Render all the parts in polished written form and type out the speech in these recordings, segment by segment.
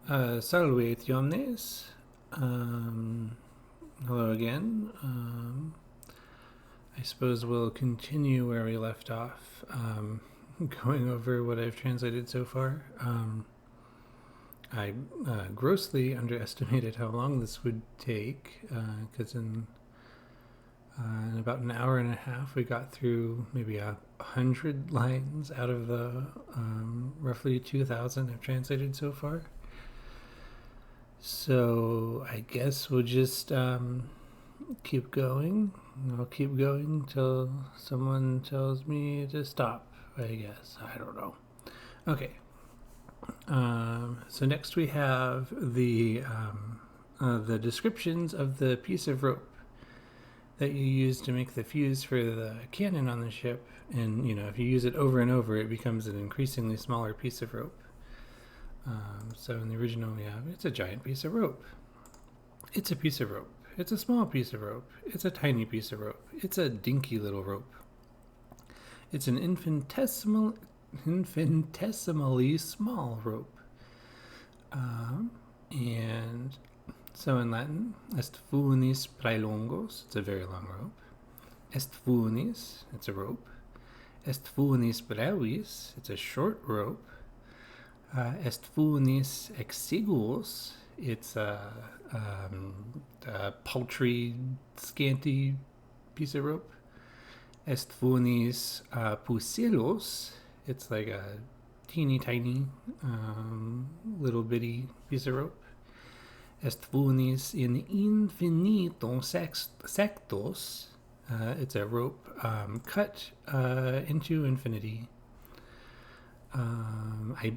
Salutationes. Hello again. I suppose we'll continue where we left off, going over what I've translated so far. I grossly underestimated how long this would take, because in about an hour and a half we got through maybe 100 lines out of the roughly 2,000 I've translated so far. So I guess we'll just keep going. I'll keep going till someone tells me to stop, I guess. I don't know. Okay. So next we have the descriptions of the piece of rope that you use to make the fuse for the cannon on the ship. And, if you use it over and over, it becomes an increasingly smaller piece of rope. So in the original we have, it's a giant piece of rope. It's a piece of rope. It's a small piece of rope. It's a tiny piece of rope. It's a dinky little rope. It's an infinitesimally small rope. And so in Latin, est funis praelongos, it's a very long rope. Est funis, it's a rope. Est funis brevis, it's a short rope. Est funis exiguus, it's a paltry, scanty piece of rope. Est funis pusillos, it's like a teeny tiny, little bitty piece of rope. Est funis in infinitum sectos, it's a rope cut into infinity. I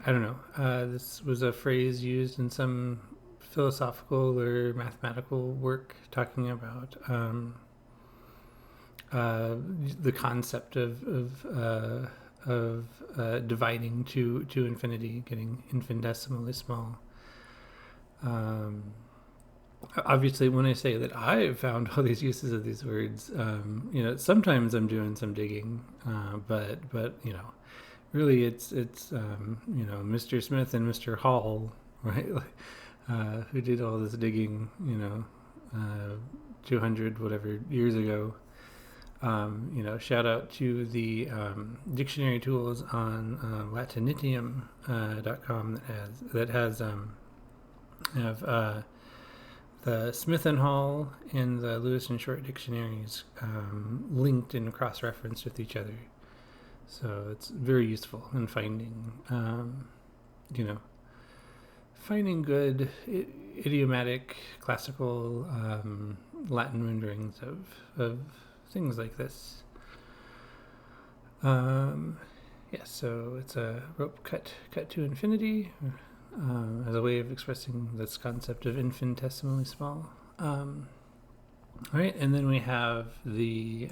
don't know, this was a phrase used in some philosophical or mathematical work talking about the concept of dividing to infinity, getting infinitesimally small. Obviously, when I say that I've found all these uses of these words, sometimes I'm doing some digging, but really, it's Mr. Smith and Mr. Hall, right? Who did all this digging, 200 whatever years ago. Shout out to the dictionary tools on Latinitium.com that has the Smith and Hall and the Lewis and Short dictionaries linked and cross-referenced with each other. So it's very useful in finding, finding good idiomatic classical Latin renderings of things like this. So it's a rope cut to infinity as a way of expressing this concept of infinitesimally small. All right, and then we have the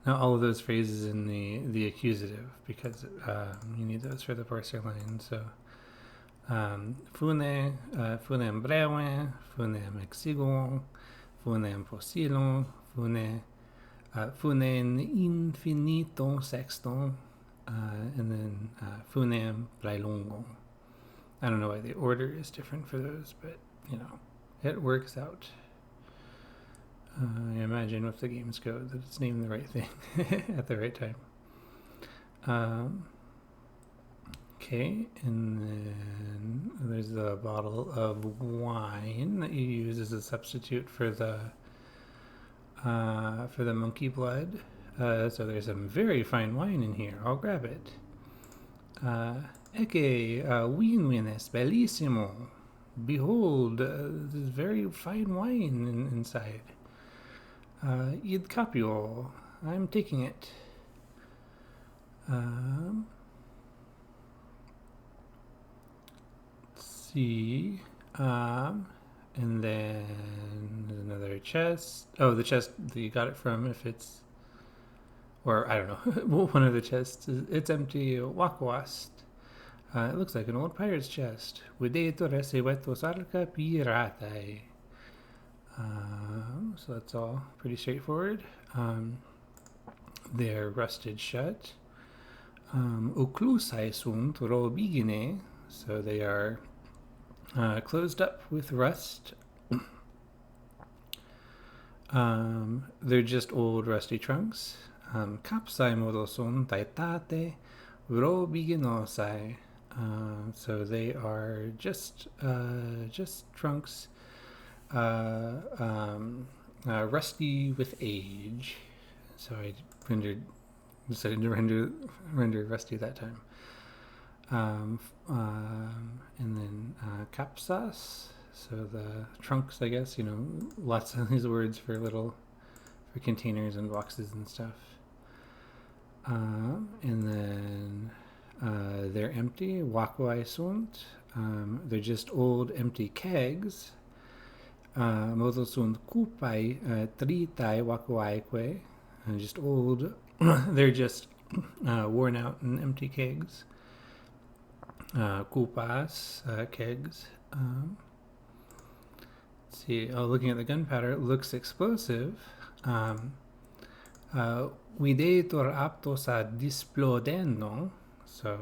now all of those phrases in the accusative, because you need those for the parser line. So funem breve, funem exiguo, funem possilum, funem infinitum sextum, and then funem praelongum. I don't know why the order is different for those, but it works out. I imagine with the game's code that it's named the right thing at the right time. Okay, and then there's the bottle of wine that you use as a substitute for the monkey blood. So there's some very fine wine in here. I'll grab it. Ecce vin es bellissimo. Behold, this very fine wine inside. Id capio. I'm taking it. Let's see. And then there's another chest. Oh, the chest that you got it from, if it's, or I don't know, one of the chests, it's empty. Wakwast. It looks like an old pirate's chest. Videtur recevetus arca piratae. So that's all pretty straightforward. They're rusted shut. Occlusae sunt robigine. So they are closed up with rust. They're just old rusty trunks. Kapsai modoson taitate urobiginosai. So they are just trunks, rusty with age. So I decided to render rusty that time. And then kapsas, so the trunks, I guess, lots of these words for containers and boxes and stuff. And then they're empty, wakwai sunt. They're just old empty kegs. Modo sunt kupai tritai wakwai, just old. They're just worn out and empty kegs. Kupas, kegs. Let's see. Looking at the gunpowder, it looks explosive. Videtur aptos a displodeno. So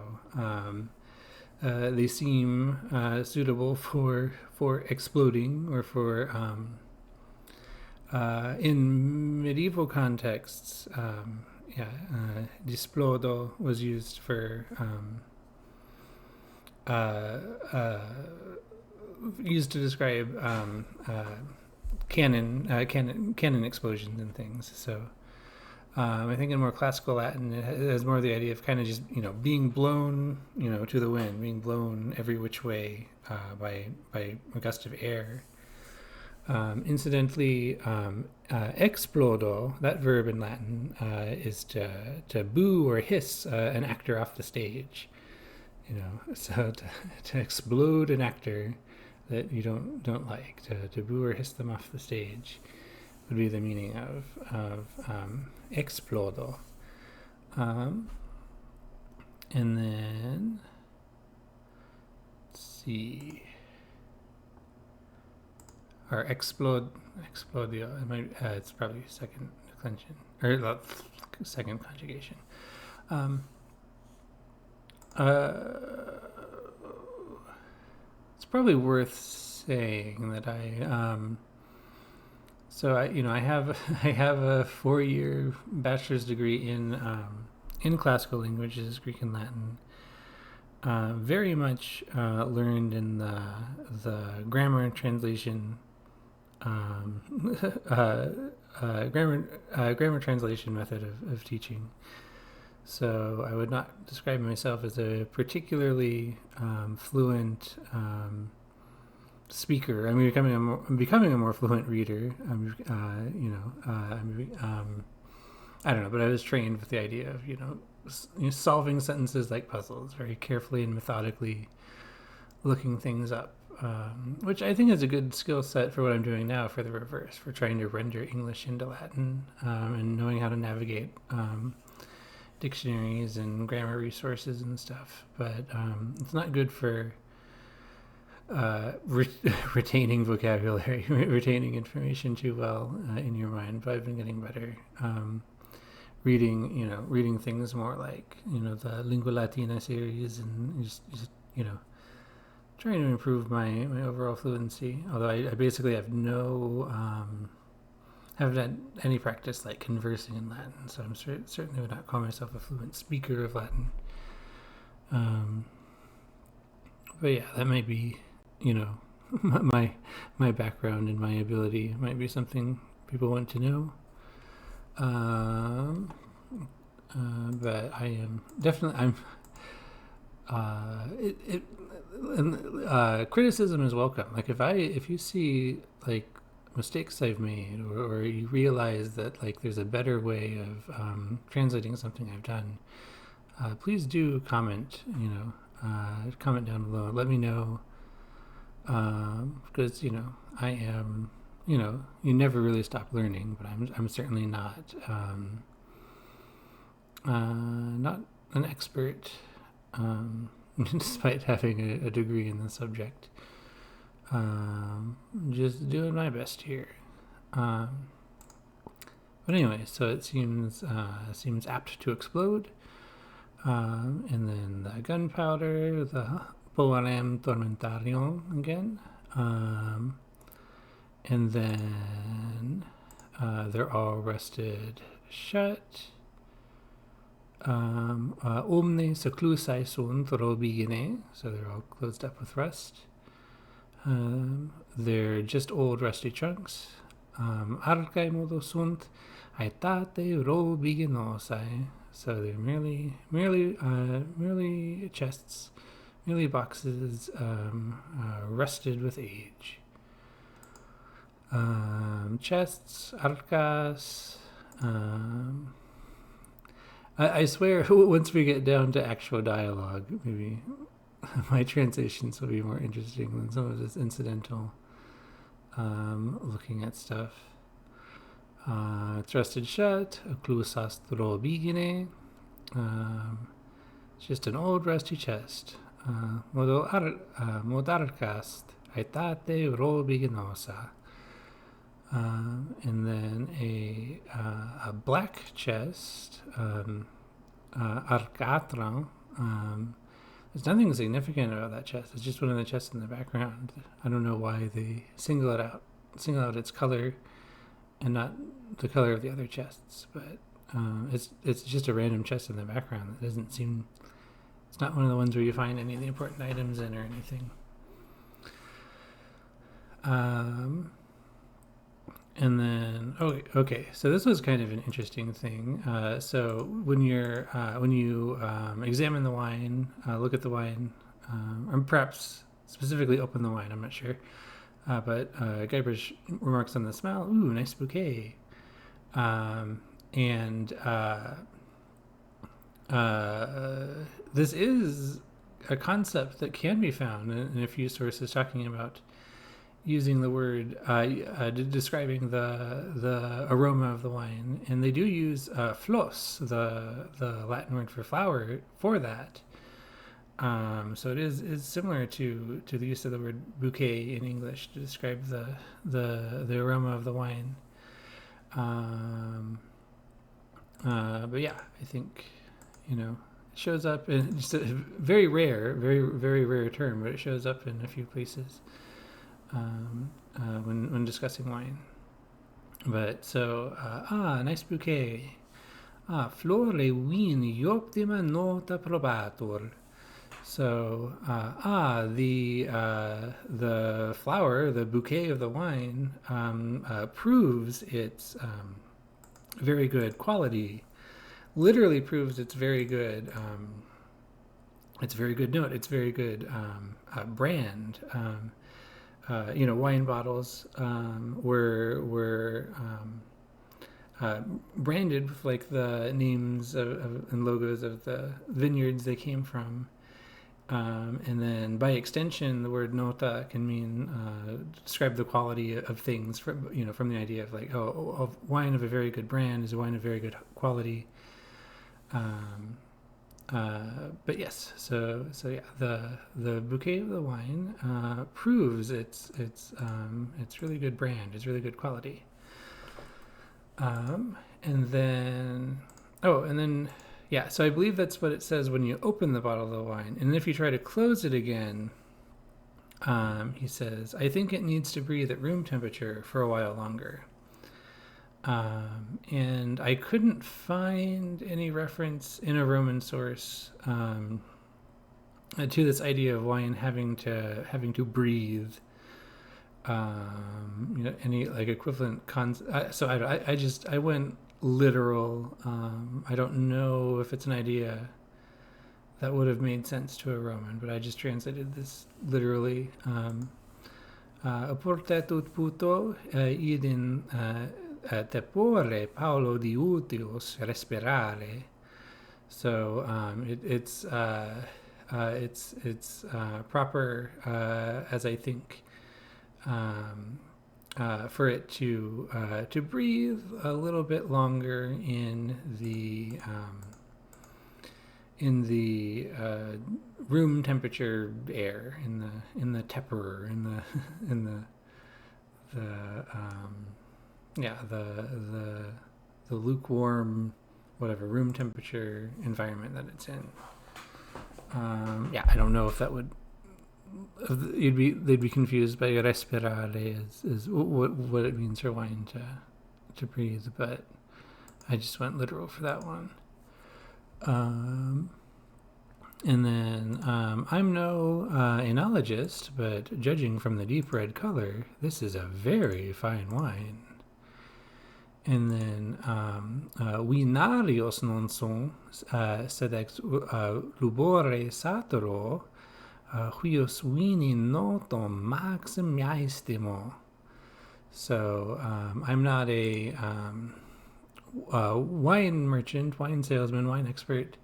they seem suitable for exploding, or for in medieval contexts. Displodo was used for used to describe cannon explosions and things. So I think in more classical Latin, it has more the idea of kind of just being blown to the wind, being blown every which way by a gust of air. Incidentally, explodo, that verb in Latin, is to boo or hiss an actor off the stage. So to explode an actor that you don't like, to boo or hiss them off the stage, would be the meaning of explodo. And then let's see. Or explodio. It's probably second declension, or second conjugation. It's probably worth saying that I have a 4-year bachelor's degree in classical languages, Greek and Latin. Very much learned in the grammar and translation grammar translation method of teaching. So I would not describe myself as a particularly fluent speaker. I'm becoming a more fluent reader. I don't know, but I was trained with the idea of solving sentences like puzzles, very carefully and methodically looking things up, which I think is a good skill set for what I'm doing now for the reverse, for trying to render English into Latin, and knowing how to navigate dictionaries and grammar resources and stuff. But it's not good for retaining vocabulary, retaining information too well in your mind. But I've been getting better. Reading things more like the Lingua Latina series, and just trying to improve my overall fluency. Although I basically have haven't had any practice like conversing in Latin, so I'm certainly would not call myself a fluent speaker of Latin. But yeah, that might be my background and my ability might be something people want to know. But I am definitely criticism is welcome. Like if you see like mistakes I've made, or you realize that like there's a better way of translating something I've done, please do comment. Comment down below. Let me know, because I am. You never really stop learning, but I'm certainly not not an expert, despite having a degree in the subject. Just doing my best here. But anyway, so it seems apt to explode. And then the gunpowder, the Poem Tormentarium again. And then they're all rested shut. Omne seclusai sunt robigine, so they're all closed up with rust. They're just old rusty chunks. Arcae modo sunt aetate robiginosai, so they're merely chests, merely boxes rusted with age. Chests, arcas. I swear, once we get down to actual dialogue, maybe my translations will be more interesting than some of this incidental looking at stuff. It's rusted shut. Occlusas robigine. It's just an old rusty chest. Modarcast aetate robiginosa. And then a black chest, arcatra. There's nothing significant about that chest. It's just one of the chests in the background. I don't know why they single out its color and not the color of the other chests, but it's just a random chest in the background. It doesn't seem. It's not one of the ones where you find any of the important items in or anything. And then, okay. So this was kind of an interesting thing. So when you examine the wine, look at the wine, or perhaps specifically open the wine, I'm not sure. But Guybrush remarks on the smell. Ooh, nice bouquet. This is a concept that can be found in a few sources talking about using the word describing the aroma of the wine, and they do use flos, the Latin word for flower, for that. So it is similar to the use of the word bouquet in English to describe the aroma of the wine. But yeah, I think it shows up in just a very rare term, but it shows up in a few places. When discussing wine. But so, nice bouquet. Flore vini optima nota probatur. So, the flower, the bouquet of the wine, proves its very good quality. Literally proves its very good. It's very good note. It's very good brand. Wine bottles were branded with like the names and logos of the vineyards they came from, and then by extension, the word nota can mean describe the quality of things from the idea of like a wine of a very good brand is a wine of very good quality. But yes, so yeah, the bouquet of the wine proves it's really good brand, it's really good quality. And then so I believe that's what it says when you open the bottle of the wine, and if you try to close it again, he says, I think it needs to breathe at room temperature for a while longer. And I couldn't find any reference in a Roman source to this idea of wine having to breathe. Any like equivalent so I went literal. I don't know if it's an idea that would have made sense to a Roman, but I just translated this literally. Oportetut puto idin tepore Paulo diutius respirare. So it's proper, as I think, for it to breathe a little bit longer in the room temperature air, in the tepor, the lukewarm, whatever room temperature environment that it's in. I don't know if that would they'd be confused by respirare is what it means for wine to breathe, but I just went literal for that one. And then I'm no enologist, but judging from the deep red color, this is a very fine wine. And then vinarios non son, sed ex lubore saturo, huius vini notum maxim maestimo. So I'm not a wine merchant, wine salesman, wine expert.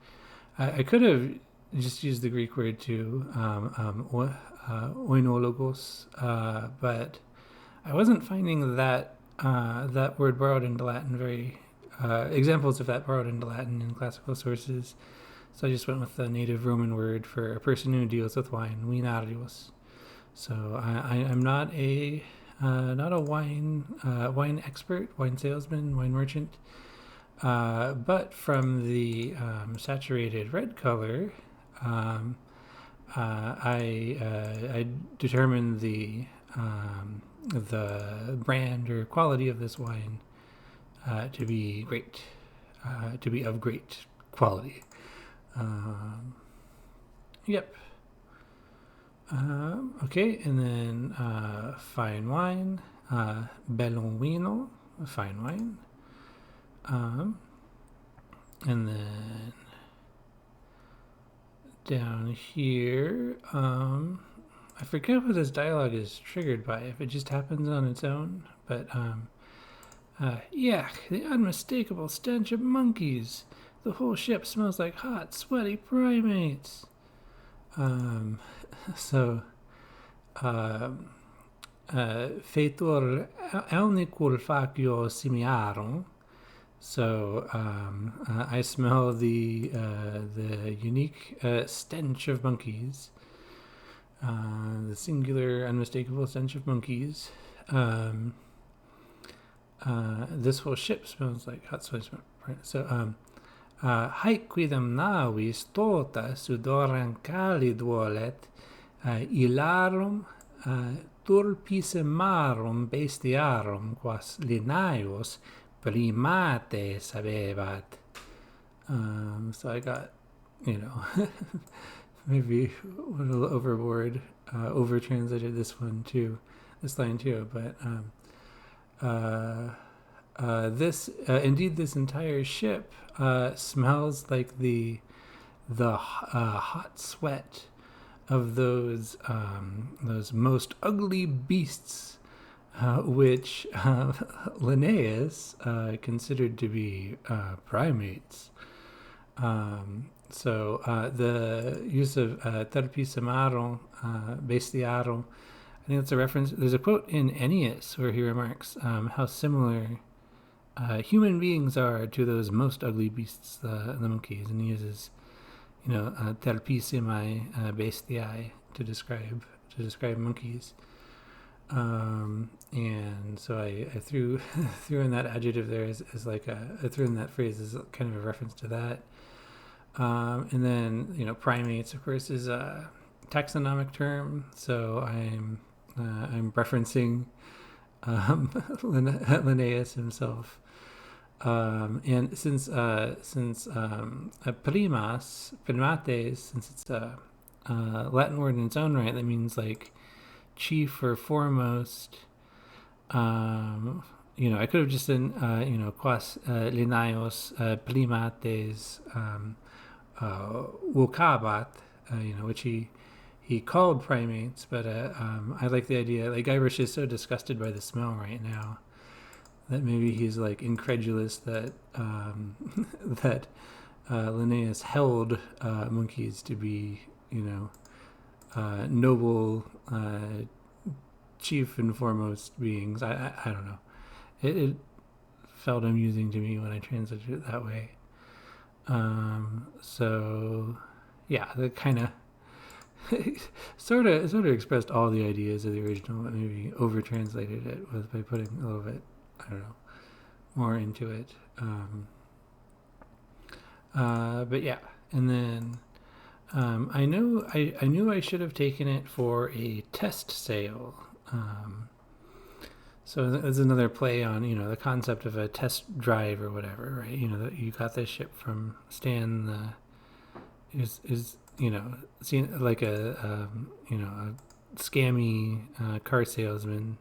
I could have just used the Greek word too, oinologos, but I wasn't finding that that word borrowed into Latin examples of that borrowed into Latin in classical sources. So I just went with the native Roman word for a person who deals with wine, vinarios. So I'm not a wine expert, wine salesman, wine merchant. But from the saturated red color, I determined the brand or quality of this wine to be great, to be of great quality. Yep. Okay, and then fine wine, bellon vino, fine wine. And then down here, I forget what this dialogue is triggered by, if it just happens on its own, but yuck, the unmistakable stench of monkeys. The whole ship smells like hot, sweaty primates. So, fetur elnicul facio simiarum. So I smell the unique stench of monkeys, the singular, unmistakable stench of monkeys. This whole ship smells like hot sweat. Right? So, haec quidem navis tota sudoram calid volet, ilarum turpisemarum bestiarum quas Linnaeus primates habebat. So I got, maybe a little overboard, over translated this line too, but indeed this entire ship smells like the hot sweat of those most ugly beasts, which Linnaeus considered to be primates. So the use of terpisemarum, bestiarum, I think that's a reference. There's a quote in Ennius where he remarks how similar human beings are to those most ugly beasts, the monkeys, and he uses, terpissimi bestiae to describe monkeys. And so I threw in that adjective there as like I threw in that phrase as kind of a reference to that. And then primates, of course, is a taxonomic term. So I'm referencing Linnaeus himself. And since primates, since it's a Latin word in its own right, that means like chief or foremost. I could have just been, quas Linnaeus primates vocabat, which he called primates, but I like the idea. Like Guybrush is so disgusted by the smell right now that maybe he's like incredulous that that Linnaeus held monkeys to be, noble, chief and foremost beings. I don't know. It felt amusing to me when I translated it that way. So yeah, that kind of sort of expressed all the ideas of the original, but maybe over translated it by putting a little bit, I don't know, more into it. But yeah, and then I knew I should have taken it for a test sail. So there's another play on, the concept of a test drive or whatever, right? That you got this ship from Stan, seen like a scammy car salesman.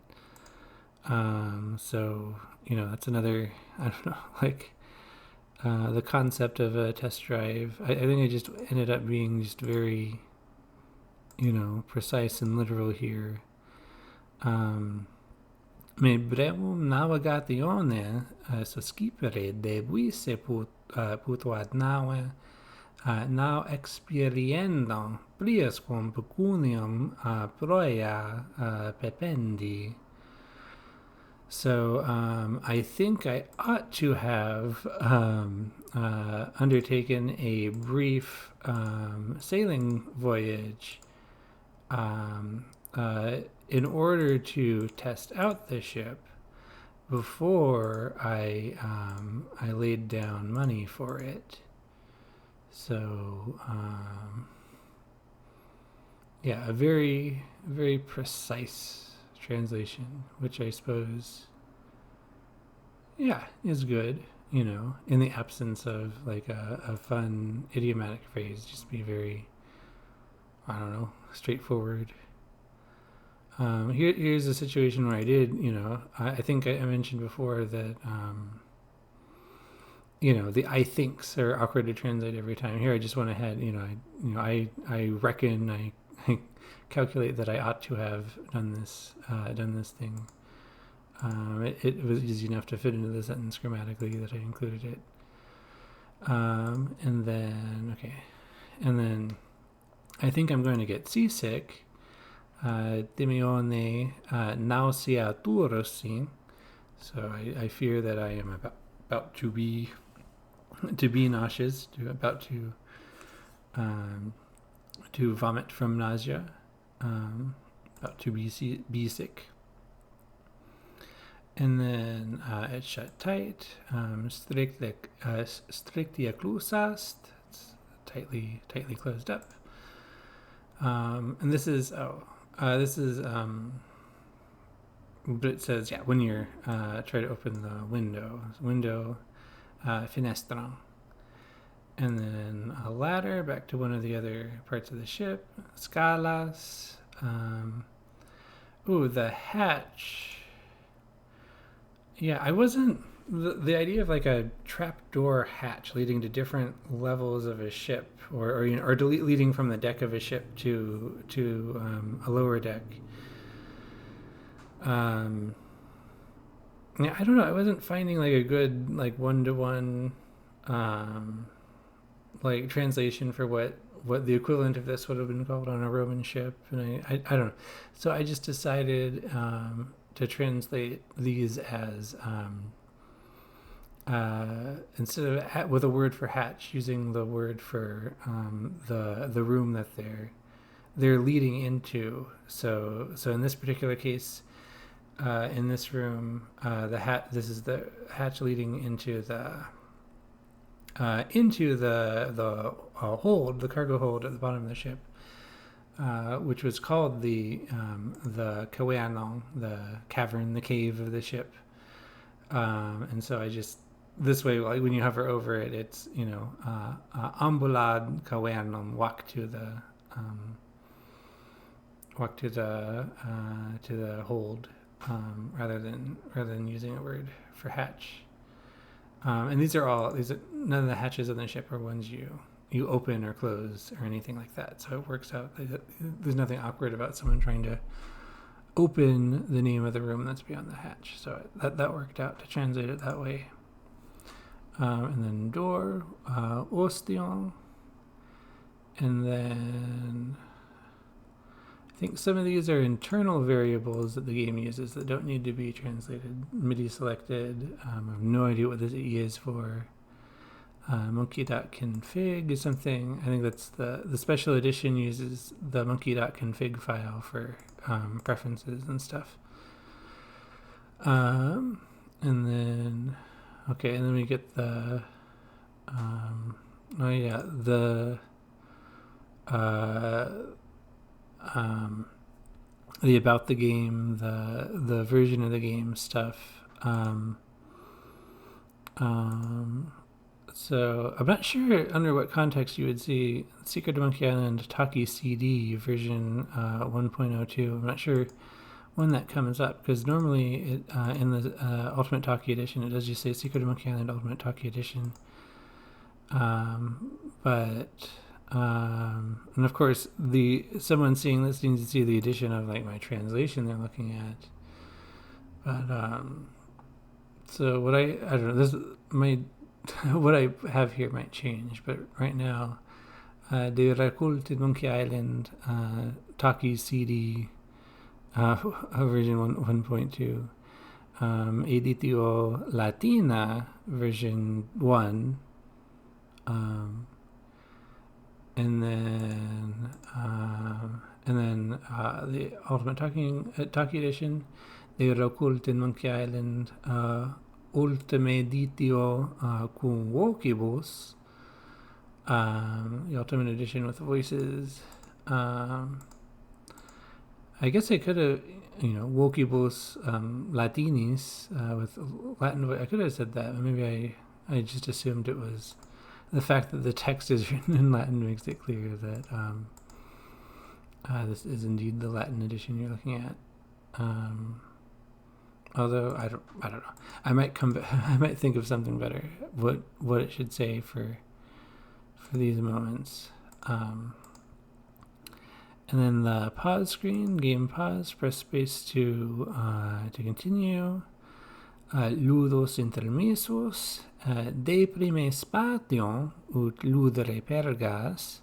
So that's another, I don't know, like the concept of a test drive. I think I just ended up being just very, precise and literal here. Me brevum navigatione sa skipere debuisse putuat naue now experiendum priusquam pecunium proia pependi. So I think I ought to have undertaken a brief sailing voyage in order to test out the ship before I laid down money for it. So a very, very precise translation, which I suppose is good, in the absence of like a fun idiomatic phrase. Just be very, I don't know, straightforward. Here's a situation where I did, I think I mentioned before that, the I thinks are awkward to translate every time. Here I just went ahead, I reckon, I calculate that I ought to have done this thing. It was easy enough to fit into the sentence grammatically that I included it. And then I think I'm going to get seasick. Dimione nauseaturosi. So I fear that I am about to be nauseous, about to vomit from nausea, about to be sick. And then it's shut tight. Strictia clusast. It's tightly closed up. And this is but it says when you're try to open the window finestra, and then a ladder back to one of the other parts of the ship, scalas. The hatch. I wasn't the idea of like a trapdoor hatch leading to different levels of a ship, or leading from the deck of a ship to a lower deck. I don't know. I wasn't finding like a good like one-to-one like translation for what the equivalent of this would have been called on a Roman ship, and I don't know. So I just decided to translate these as instead of with a word for hatch, using the word for the room that they're leading into. So in this particular case, in this room, this is the hatch leading into the hold, the cargo hold at the bottom of the ship, which was called the cavernon, the cavern, the cave of the ship. And so I just, this way, like when you hover over it, it's ambulad cavernon, walk to the hold, rather than using a word for hatch. And none of the hatches on the ship are ones you open or close or anything like that. So it works out. There's nothing awkward about someone trying to open the name of the room that's beyond the hatch. So that worked out to translate it that way. And then door, ostion. And then I think some of these are internal variables that the game uses that don't need to be translated. MIDI selected. I have no idea what this E is for. Monkey.config is something. I think that's the special edition uses the monkey.config file for preferences and stuff. And then we get the the about the game, the version of the game stuff. So I'm not sure under what context you would see Secret of Monkey Island Taki CD version 1.02. I'm not sure when that comes up, because normally it, in the Ultimate Taki Edition, it does just say Secret of Monkey Island Ultimate Taki Edition. And of course, someone seeing this needs to see the edition of like my translation they're looking at. But so what I don't know. This my what I have here might change, but right now, the Raculted Monkey Island Taki CD version 1.2, Editio Latina version 1, and then the Ultimate Taki Edition, the Raculted Monkey Island Ultime Editio cum vocibus, the Ultimate Edition with voices. I guess I could have, vocibus Latinis with Latin voice. I could have said that, but maybe I just assumed it was the fact that the text is written in Latin makes it clear that this is indeed the Latin edition you're looking at. Although I don't know. I might think of something better. What it should say for these moments. And then the pause screen, game pause. Press space to continue. Ludos intermissos. Deprime spation ut ludere pergas.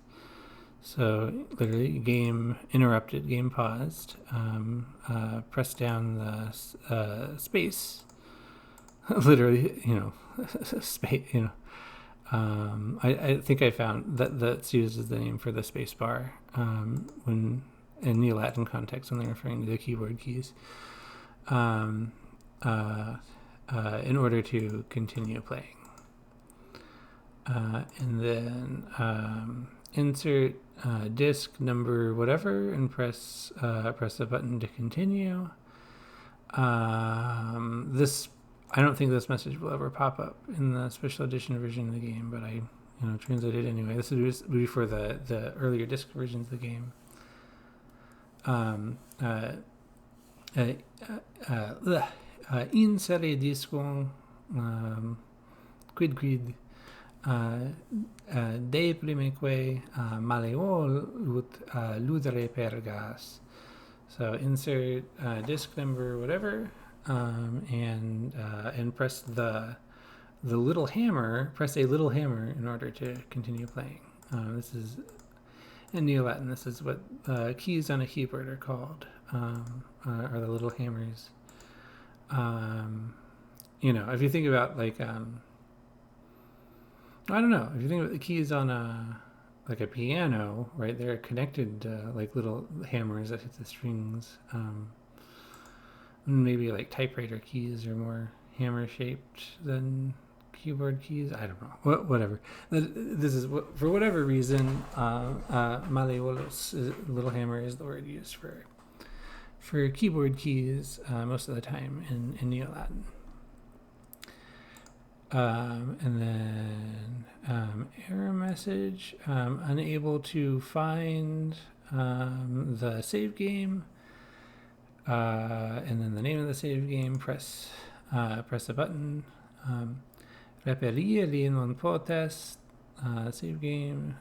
So literally, game interrupted, game paused. Press down the space. Literally, space. I think I found that's used as the name for the space bar when in the Latin context when they're referring to the keyboard keys. In order to continue playing, and then insert disc number whatever and press the button to continue. This I don't think this message will ever pop up in the special edition version of the game, but I translated it anyway. This would be for the earlier disc versions of the game. Insere discum quid deprimeque maleol ut ludere pergas. So insert disc number whatever, and press the little hammer. Press a little hammer in order to continue playing. This is in Neo-Latin. This is what keys on a keyboard are called. Are the little hammers. If you think about like I don't know, if you think about the keys on a piano, right? They're connected like little hammers that hit the strings. Maybe like typewriter keys are more hammer shaped than keyboard keys. I don't know. Whatever. This is for whatever reason. Maleolos, little hammer, is the word used for keyboard keys most of the time in Neo-Latin. And then error message, unable to find the save game, and then the name of the save game. Press the button. Reperire non potest, save game,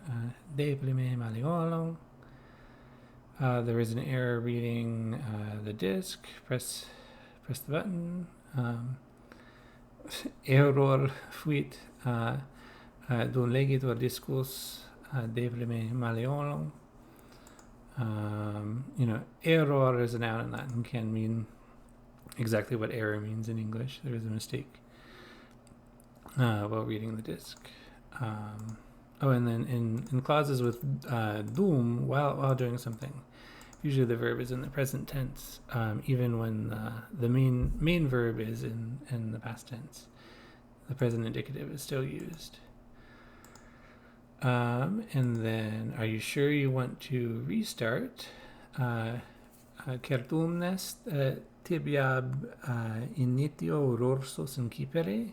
deprime maleolo. There is an error reading the disk. Press the button. Error fuit dum legitor discus deprime maleolo. Error as a noun in Latin can mean exactly what error means in English. There is a mistake while reading the disk. And then in clauses with dum, while doing something, usually the verb is in the present tense, even when the main verb is in the past tense. The present indicative is still used. And then, are you sure you want to restart? Kertumnes tibiab initio rorsos in kipere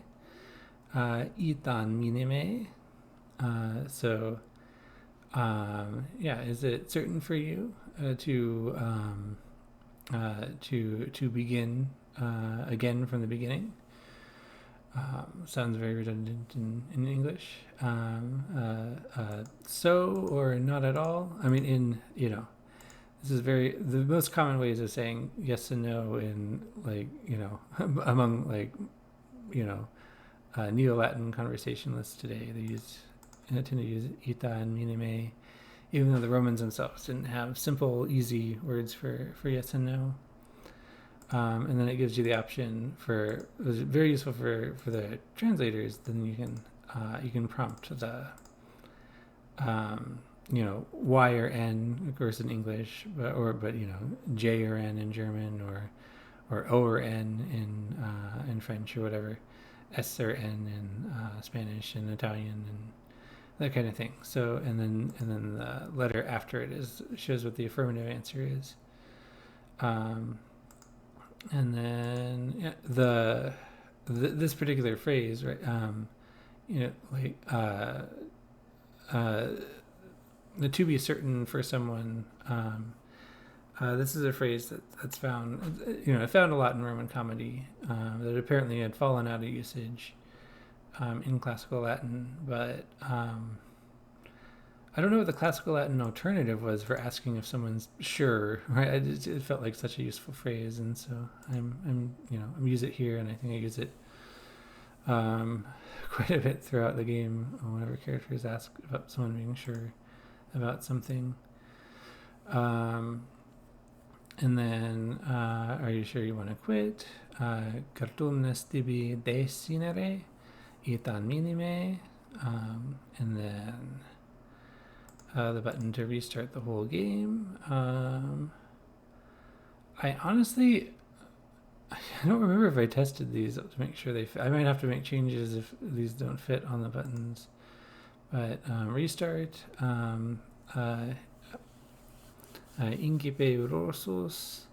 itan minime. So, is it certain for you to begin again from the beginning? Sounds very redundant in English. So or not at all. I mean, this is the most common ways of saying yes and no in among Neo-Latin conversationalists today. They tend to use ita and minime, even though the Romans themselves didn't have simple, easy words for yes and no. And then it gives you the option it was very useful for the translators. Then you can prompt the Y or N, of course, in English, but J or N in German, or O or N in French or whatever, S or N in Spanish and Italian and that kind of thing. So and then the letter after it shows what the affirmative answer is. And then this particular phrase, right? To be certain for someone. This is a phrase that's found. I found a lot in Roman comedy that apparently had fallen out of usage in classical Latin, but I don't know what the classical Latin alternative was for asking if someone's sure, right? It felt like such a useful phrase, and so I'm use it here, and I think I use it quite a bit throughout the game whenever characters ask about someone being sure about something. And then, are you sure you want to quit? Cartumnes tibi desinere, itan minime, and then the button to restart the whole game. I don't remember if I tested these to make sure I might have to make changes if these don't fit on the buttons. But restart. Incipe Rosos.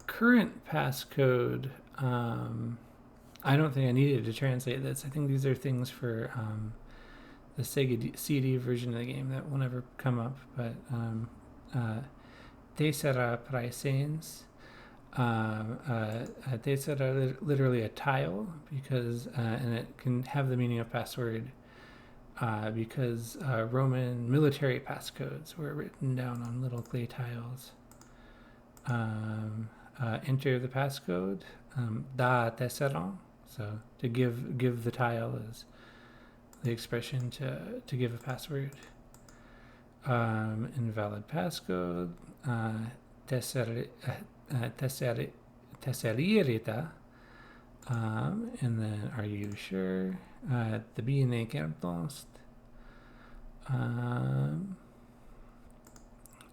Current passcode. I don't think I needed to translate this. I think these are things for the Sega CD version of the game that will never come up. But Tessera Praesens. Tessera literally a tile, because and it can have the meaning of password. Because Roman military passcodes were written down on little clay tiles. Enter the passcode, da tessera. So to give the tile is the expression to give a password. Invalid passcode, tesseririta. And then, are you sure? The bine kertost.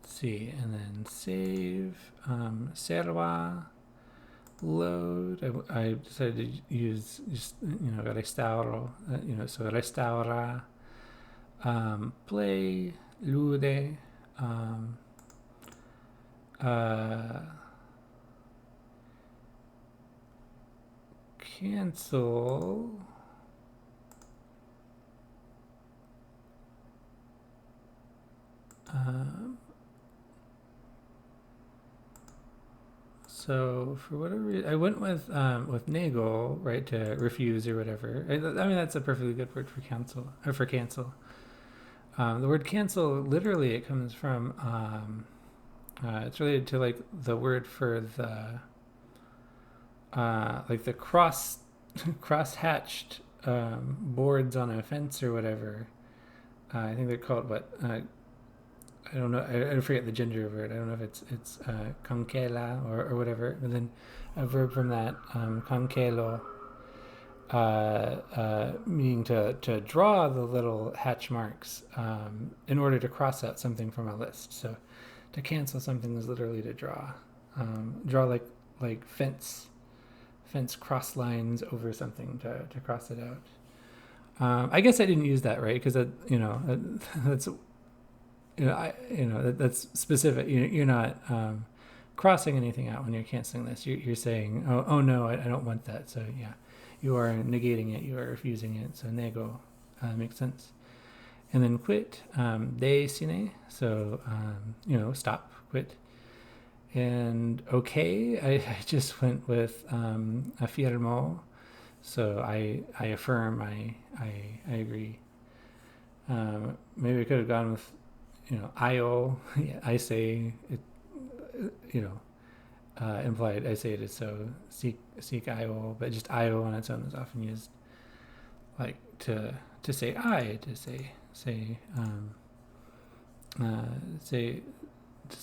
Let's see, and then save. Serva. Load. I decided to use just restauro. So restaura. Play. Lude. Cancel. So for whatever reason, I went with Nagel, right, to refuse or whatever. I mean, that's a perfectly good word for cancel. The word cancel, literally, it comes from it's related to like the word for the like the cross-hatched boards on a fence or whatever. I think they're called what? I don't know. I forget the gender of it. I don't know if it's concela or whatever. But then a verb from that, concelo, meaning to draw the little hatch marks in order to cross out something from a list. So to cancel something is literally to draw like fence cross lines over something to cross it out. I guess I didn't use that right because that's that's specific. You're not crossing anything out when you're canceling this. You're saying, oh no, I don't want that. So yeah, you are negating it. You are refusing it. So nego makes sense. And then quit, de sine. So stop, quit. And okay, I just went with affirmo. So I affirm. I agree. Maybe I could have gone with IO. Yeah, I say it. Implied. I say it is so. Seek IO, but just IO on its own is often used, like to say I, to say say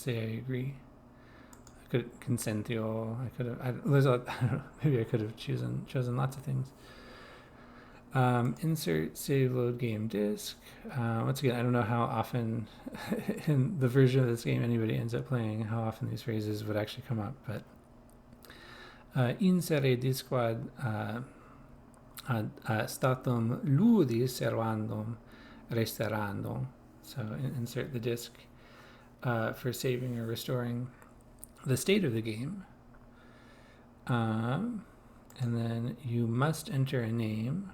I agree. I could consentio. I could have. There's a. I don't know, maybe I could have chosen lots of things. Insert save load game disk. Once again, I don't know how often in the version of this game anybody ends up playing, how often these phrases would actually come up, but insere disquad statum ludi servandum restaurandum. So insert the disk for saving or restoring the state of the game. And then you must enter a name.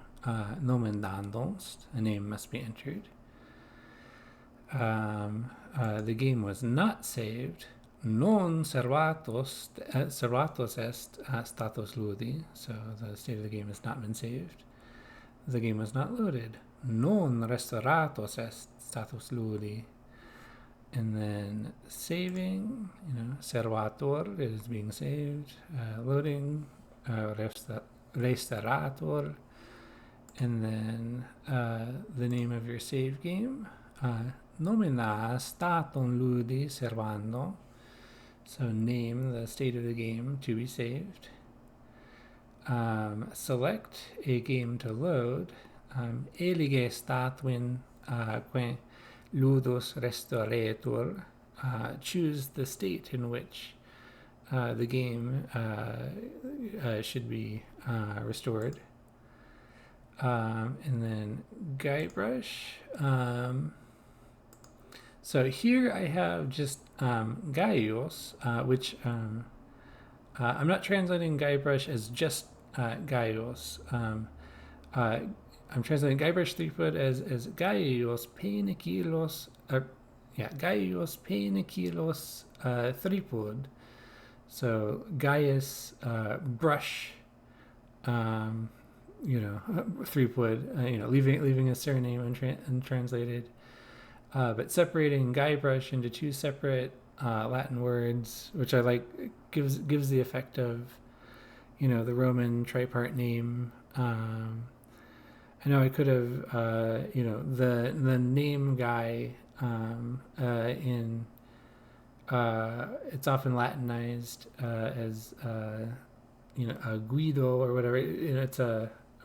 Nomen dandos, a name must be entered. The game was not saved. Non servatos est status ludi. So the state of the game has not been saved. The game was not loaded. Non restauratos est status ludi. And then saving, servator is being saved. Loading, restaurator. And then the name of your save game. Nomina statum ludi servando. So name the state of the game to be saved. Select a game to load. Elige statuin que ludus restauretur. Choose the state in which the game should be restored. And then Guybrush. So here I have just Gaius, which I'm not translating Guybrush as just Gaius. I'm translating Guybrush Threepwood as Gaius Peinikilos. Gaius Peinikilos Threepwood. So Gaius Brush. Threepwood, leaving a surname untranslated, but separating Guybrush into two separate Latin words, which I like, gives the effect of, the Roman tripart name. I know I could have, the name Guy in it's often Latinized as Guido or whatever. It's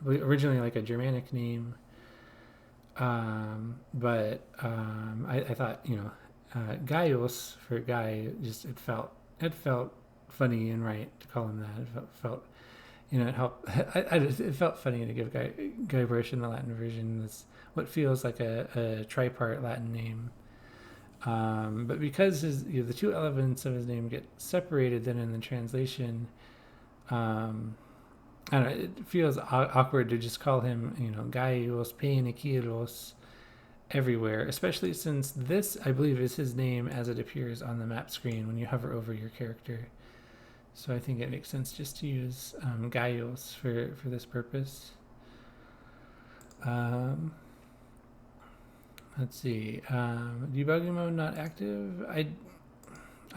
originally like a Germanic name, but I thought Gaius for Guy, just it felt funny and right to call him that. It felt it helped. It felt funny to give Guybrush in the Latin version this what feels like a tripart Latin name. But because the two elements of his name get separated, then in the translation. I don't know, it feels awkward to just call him, Gaius Peinikilos everywhere, especially since this, I believe, is his name as it appears on the map screen when you hover over your character. So I think it makes sense just to use Gaius for this purpose. Let's see. Debugging mode not active. I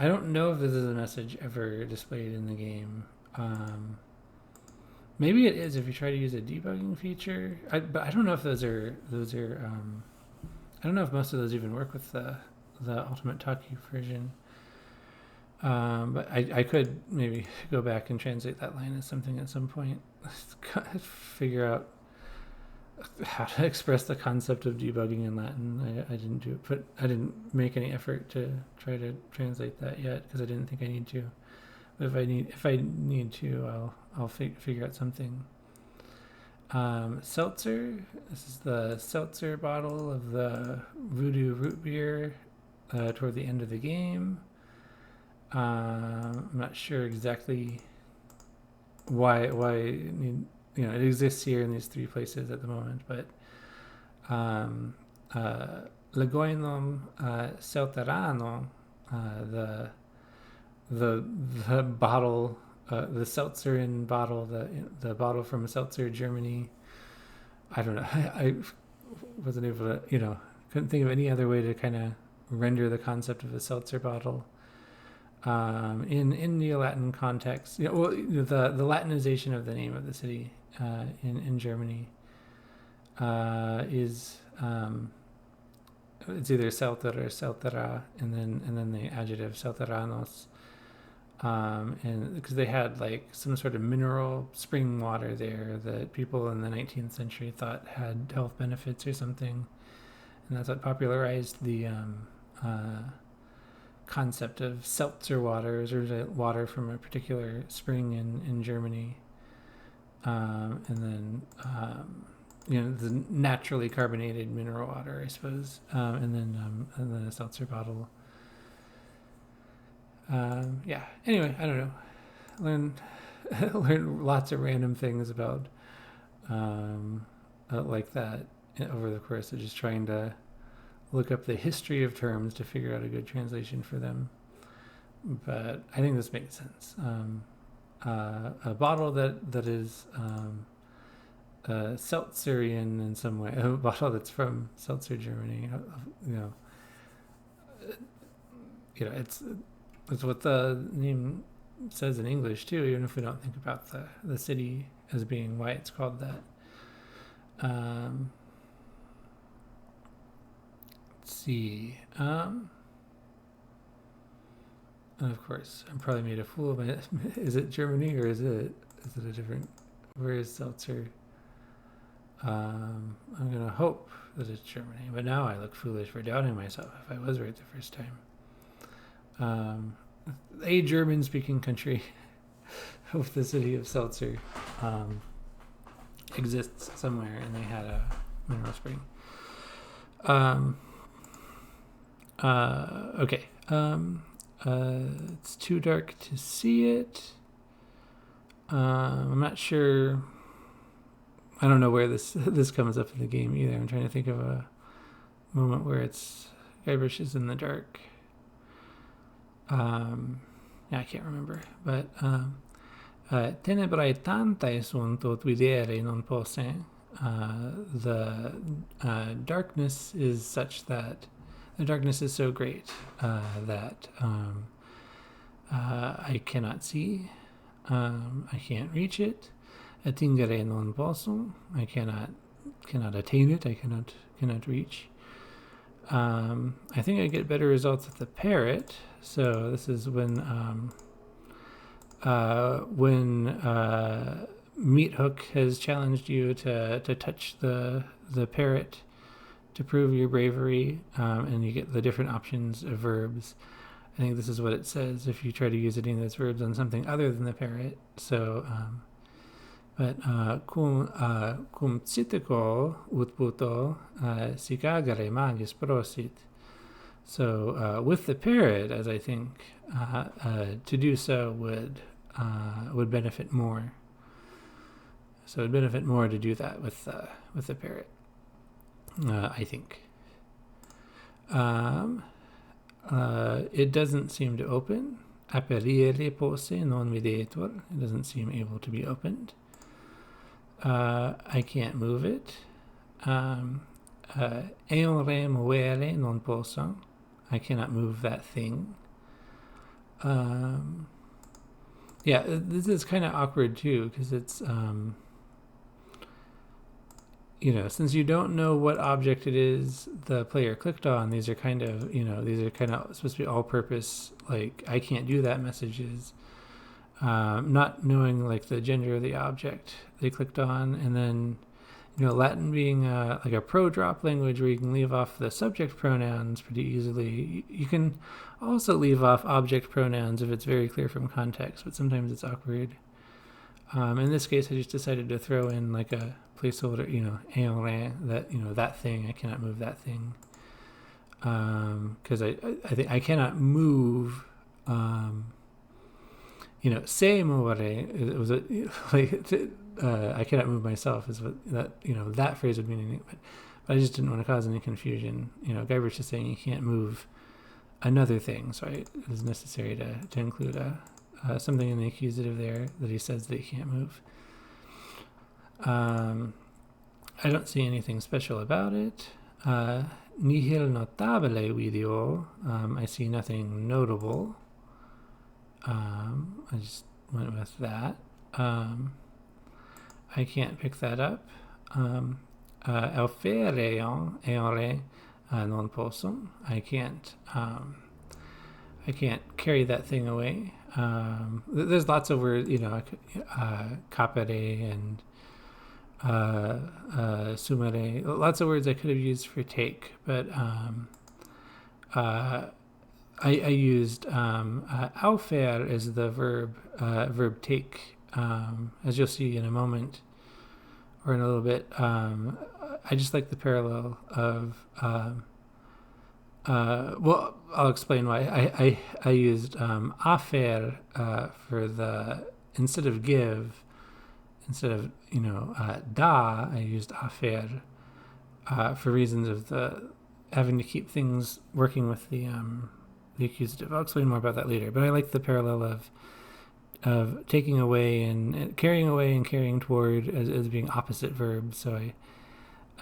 don't know if this is a message ever displayed in the game. Maybe it is if you try to use a debugging feature, but I don't know if those are. I don't know if most of those even work with the Ultimate Talkie version. But I could maybe go back and translate that line as something at some point. Figure out how to express the concept of debugging in Latin. I didn't do it, but I didn't make any effort to try to translate that yet because I didn't think I need to. But if I need to, I'll figure out something. Seltzer. This is the seltzer bottle of the Voodoo root beer toward the end of the game. I'm not sure exactly why it exists here in these three places at the moment, but Legoinum Selterano, the bottle, the seltzer in bottle, the bottle from Seltzer, Germany. I don't know. I wasn't able to, couldn't think of any other way to kind of render the concept of a seltzer bottle. In Neo-Latin context, the Latinization of the name of the city in Germany is it's either Celter or Celtera, and then the adjective Celteranos, and because they had like some sort of mineral spring water there that people in the 19th century thought had health benefits or something, and that's what popularized the concept of seltzer waters, or water from a particular spring in Germany, and then the naturally carbonated mineral water, I suppose, and then a seltzer bottle. Anyway, I don't know. Learn lots of random things about like that over the course of just trying to look up the history of terms to figure out a good translation for them. But I think this makes sense. A bottle that is seltzerian in some way, a bottle that's from Seltzer, Germany. It's what the name says in English too, even if we don't think about the city as being why it's called that. Let's see. And of course, I'm probably made a fool of it. Is it Germany or is it a different? Where is Seltzer? I'm gonna hope that it's Germany, but now I look foolish for doubting myself if I was right the first time. A German-speaking country with the city of Seltzer exists somewhere, and they had a mineral spring. Okay. It's too dark to see it. I'm not sure. I don't know where this comes up in the game either. I'm trying to think of a moment where Guybrush is in the dark. I can't remember. But tenebrae tantae sunt ut videre non posse. The darkness is such that the darkness is so great that I cannot see. I can't reach it. Attingere non posso. I cannot attain it. I cannot reach. I think I get better results with the parrot. So this is when Meathook has challenged you to touch the parrot to prove your bravery, and you get the different options of verbs. I think this is what it says if you try to use any of those verbs on something other than the parrot. So, cum citico ut puto sicagere magis prosit. So with the parrot, as I think, to do so would benefit more. So it would benefit more to do that with the parrot, I think. It doesn't seem to open. Aperire posse non videtur. It doesn't seem able to be opened. I can't move it. Eon re movere non posso. I cannot move that thing. This is kind of awkward too, because it's since you don't know what object it is the player clicked on, these are kind of supposed to be all-purpose, like I can't do that messages. Not knowing like the gender of the object they clicked on, and then Latin being like a pro-drop language where you can leave off the subject pronouns pretty easily. You can also leave off object pronouns if it's very clear from context, but sometimes it's awkward. In this case, I just decided to throw in like a placeholder, that, that thing. I cannot move that thing. Because I think I cannot move, se movere. It was I cannot move myself is what that, that phrase would mean. But I just didn't want to cause any confusion. Guybrush is saying you can't move another thing, so it is necessary to include something in the accusative there that he says that he can't move. I don't see anything special about it. Nihil notabile video. I see nothing notable. I just went with that. I can't pick that up. El fere non posso. I can't carry that thing away. There's lots of words, capere and sumere, lots of words I could have used for take, but I used auffaire as the verb take, as you'll see in a moment or in a little bit. I just like the parallel of well, I'll explain why. I used affaire for the instead of give. Instead of, da, I used affaire for reasons of the having to keep things working with the accusative. I'll explain more about that later. But I like the parallel of taking away and carrying toward as being opposite verbs. So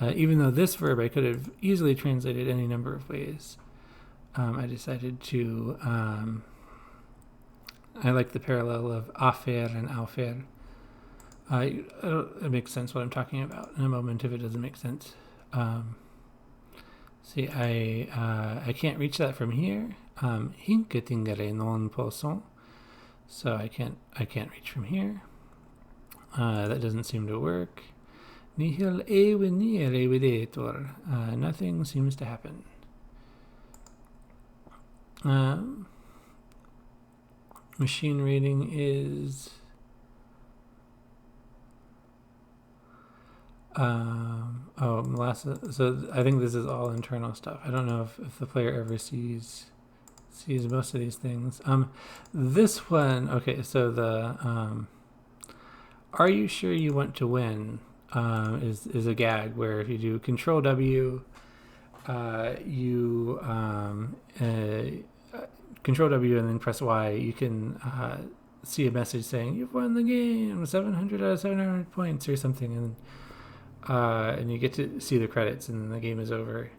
even though this verb I could have easily translated any number of ways, I decided to. I like the parallel of affaire and auffaire. It makes sense what I'm talking about in a moment if it doesn't make sense. See, I can't reach that from here. Hinc tingere non posso. So I can't reach from here. That doesn't seem to work. Nihil evenire videtur. Nothing seems to happen. Machine reading is so I think this is all internal stuff. I don't know if the player ever sees most of these things. This one, okay, so the are you sure you want to win is a gag where if you do Control W, you Control W and then press Y, you can see a message saying you've won the game, 700 out of 700 points or something, and you get to see the credits and the game is over.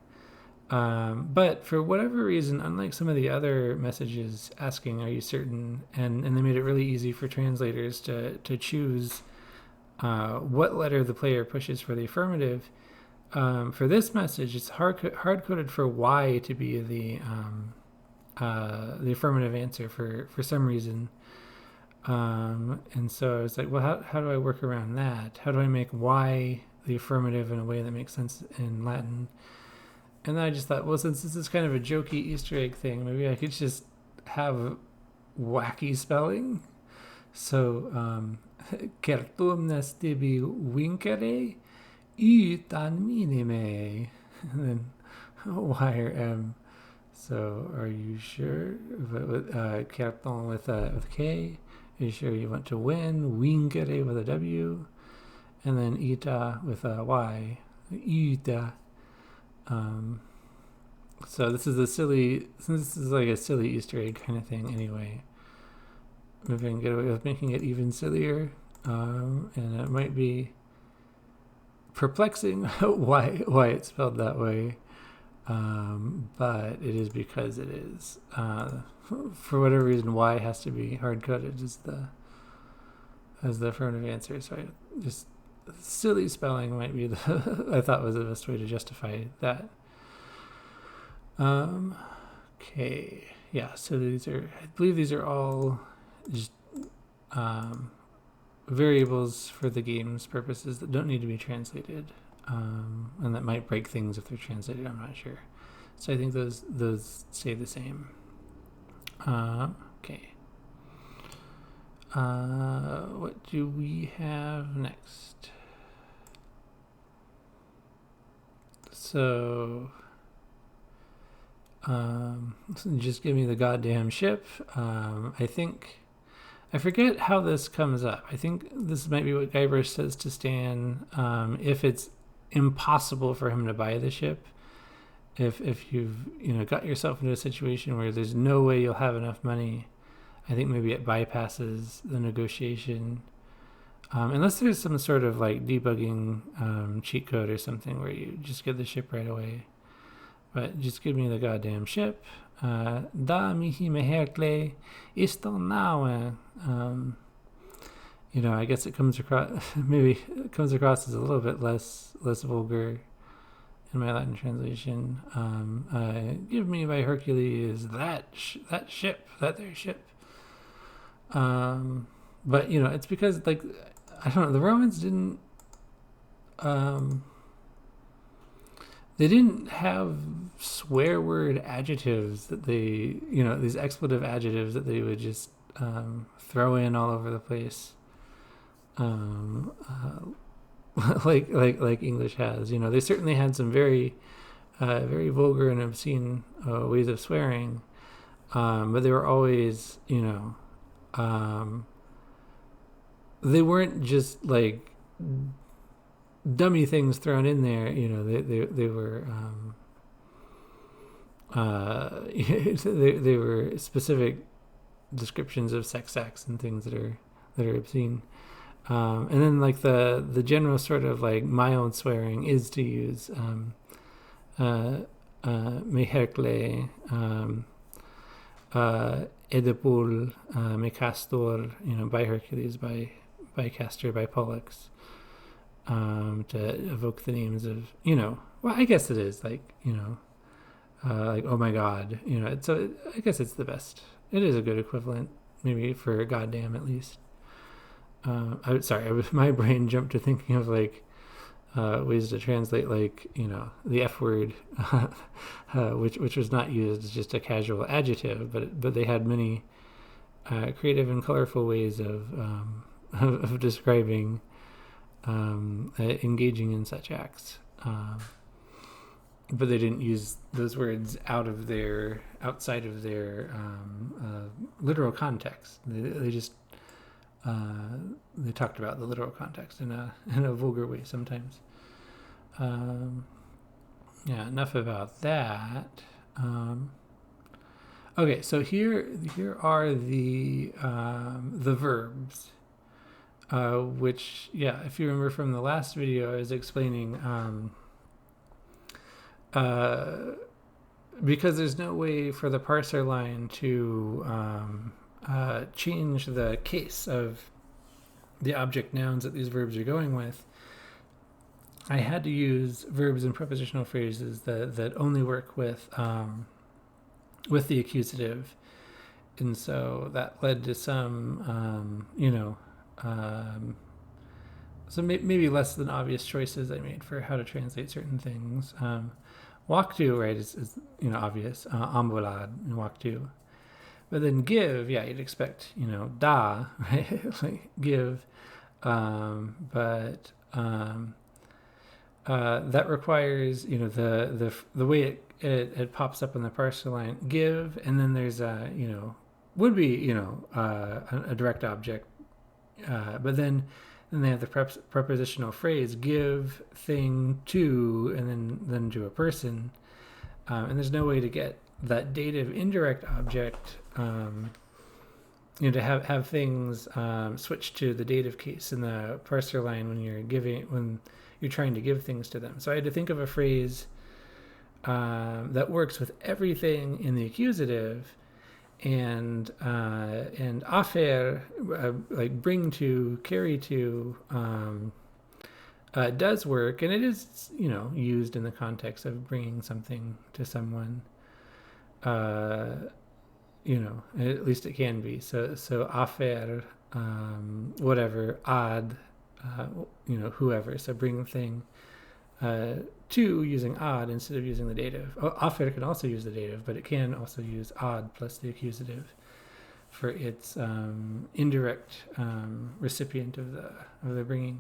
But for whatever reason, unlike some of the other messages asking are you certain, and they made it really easy for translators to choose what letter the player pushes for the affirmative, for this message it's hard-coded for Y to be the affirmative answer for some reason. And so I was like, well, how do I work around that? How do I make Y the affirmative in a way that makes sense in Latin? And then I just thought, well, since this is kind of a jokey Easter egg thing, maybe I could just have wacky spelling. So, certumnes tibi vincere, utan minime, and then Y or M. So, are you sure? Certum with K. Are you sure you want to win? Vincere with a W. And then ita with a Y. Ita. So this is like a silly Easter egg kind of thing anyway. Maybe I can get away with making it even sillier. And it might be perplexing why it's spelled that way. But it is because it is. For whatever reason, Y has to be hard-coded as the affirmative answer. So I just silly spelling might be I thought was the best way to justify that. Okay, yeah. So I believe these are all just variables for the game's purposes that don't need to be translated, and that might break things if they're translated. I'm not sure. So I think those stay the same. Okay. What do we have next? So, just give me the goddamn ship. I forget how this comes up. I think this might be what Guybrush says to Stan. If it's impossible for him to buy the ship, if you've got yourself into a situation where there's no way you'll have enough money, I think maybe it bypasses the negotiation. Unless there's some sort of like debugging cheat code or something where you just get the ship right away. But just give me the goddamn ship. Da mihi meherkle isto nawe. I guess it comes across as a little bit less vulgar in my Latin translation. Give me by Hercules that ship, that there ship. But it's because I don't know, the Romans didn't they didn't have swear word adjectives that they these expletive adjectives that they would just throw in all over the place, like English has. They certainly had some very very vulgar and obscene ways of swearing, but they were always they weren't just like dummy things thrown in there. They were they were specific descriptions of sex acts and things that are obscene. And then like the general sort of like mild swearing is to use meherkle, Oedipal, Castor, by Hercules, by Castor, by Pollux, to evoke the names of, well, I guess it is like oh my God, so I guess it's the best. It is a good equivalent, maybe for goddamn at least. My brain jumped to thinking of like ways to translate like the F word, which was not used as just a casual adjective, but they had many creative and colorful ways of describing engaging in such acts, but they didn't use those words outside of their literal context. They just they talked about the literal context in a vulgar way sometimes. Enough about that. Okay, so here are the verbs, which, if you remember from the last video, I was explaining because there's no way for the parser line to change the case of the object nouns that these verbs are going with. I had to use verbs and prepositional phrases that only work with the accusative, and so that led to some so maybe less than obvious choices I made for how to translate certain things. Walk to, right, is obvious, ambolad and walk to. But then give, you'd expect, da, right, like give, but that requires, the way it pops up on the parser line, give, and then there's would be, a direct object, but then they have the prepositional phrase, give thing to, and then to a person, and there's no way to get that dative indirect object, to have things switch to the dative case in the parser line when you're trying to give things to them. So I had to think of a phrase that works with everything in the accusative, and affaire, like bring to, carry to, does work, and it is used in the context of bringing something to someone. At least it can be. So affaire, whatever, ad, whoever. So bring thing to using ad instead of using the dative. Affaire can also use the dative, but it can also use ad plus the accusative. for its indirect recipient of the bringing.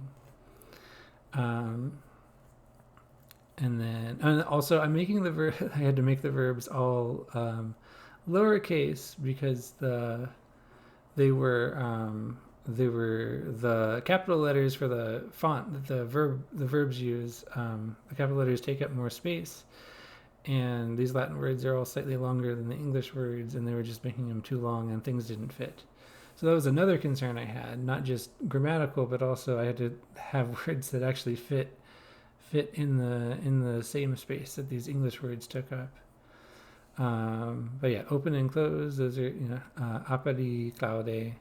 And then, and also, I'm making the verb. I had to make the verbs all lowercase because they were the capital letters for the font that the verbs use. The capital letters take up more space, and these Latin words are all slightly longer than the English words, and they were just making them too long, and things didn't fit. So that was another concern I had, not just grammatical, but also I had to have words that actually fit in the same space that these English words took up. But yeah, open and close, those are, aperi, claude,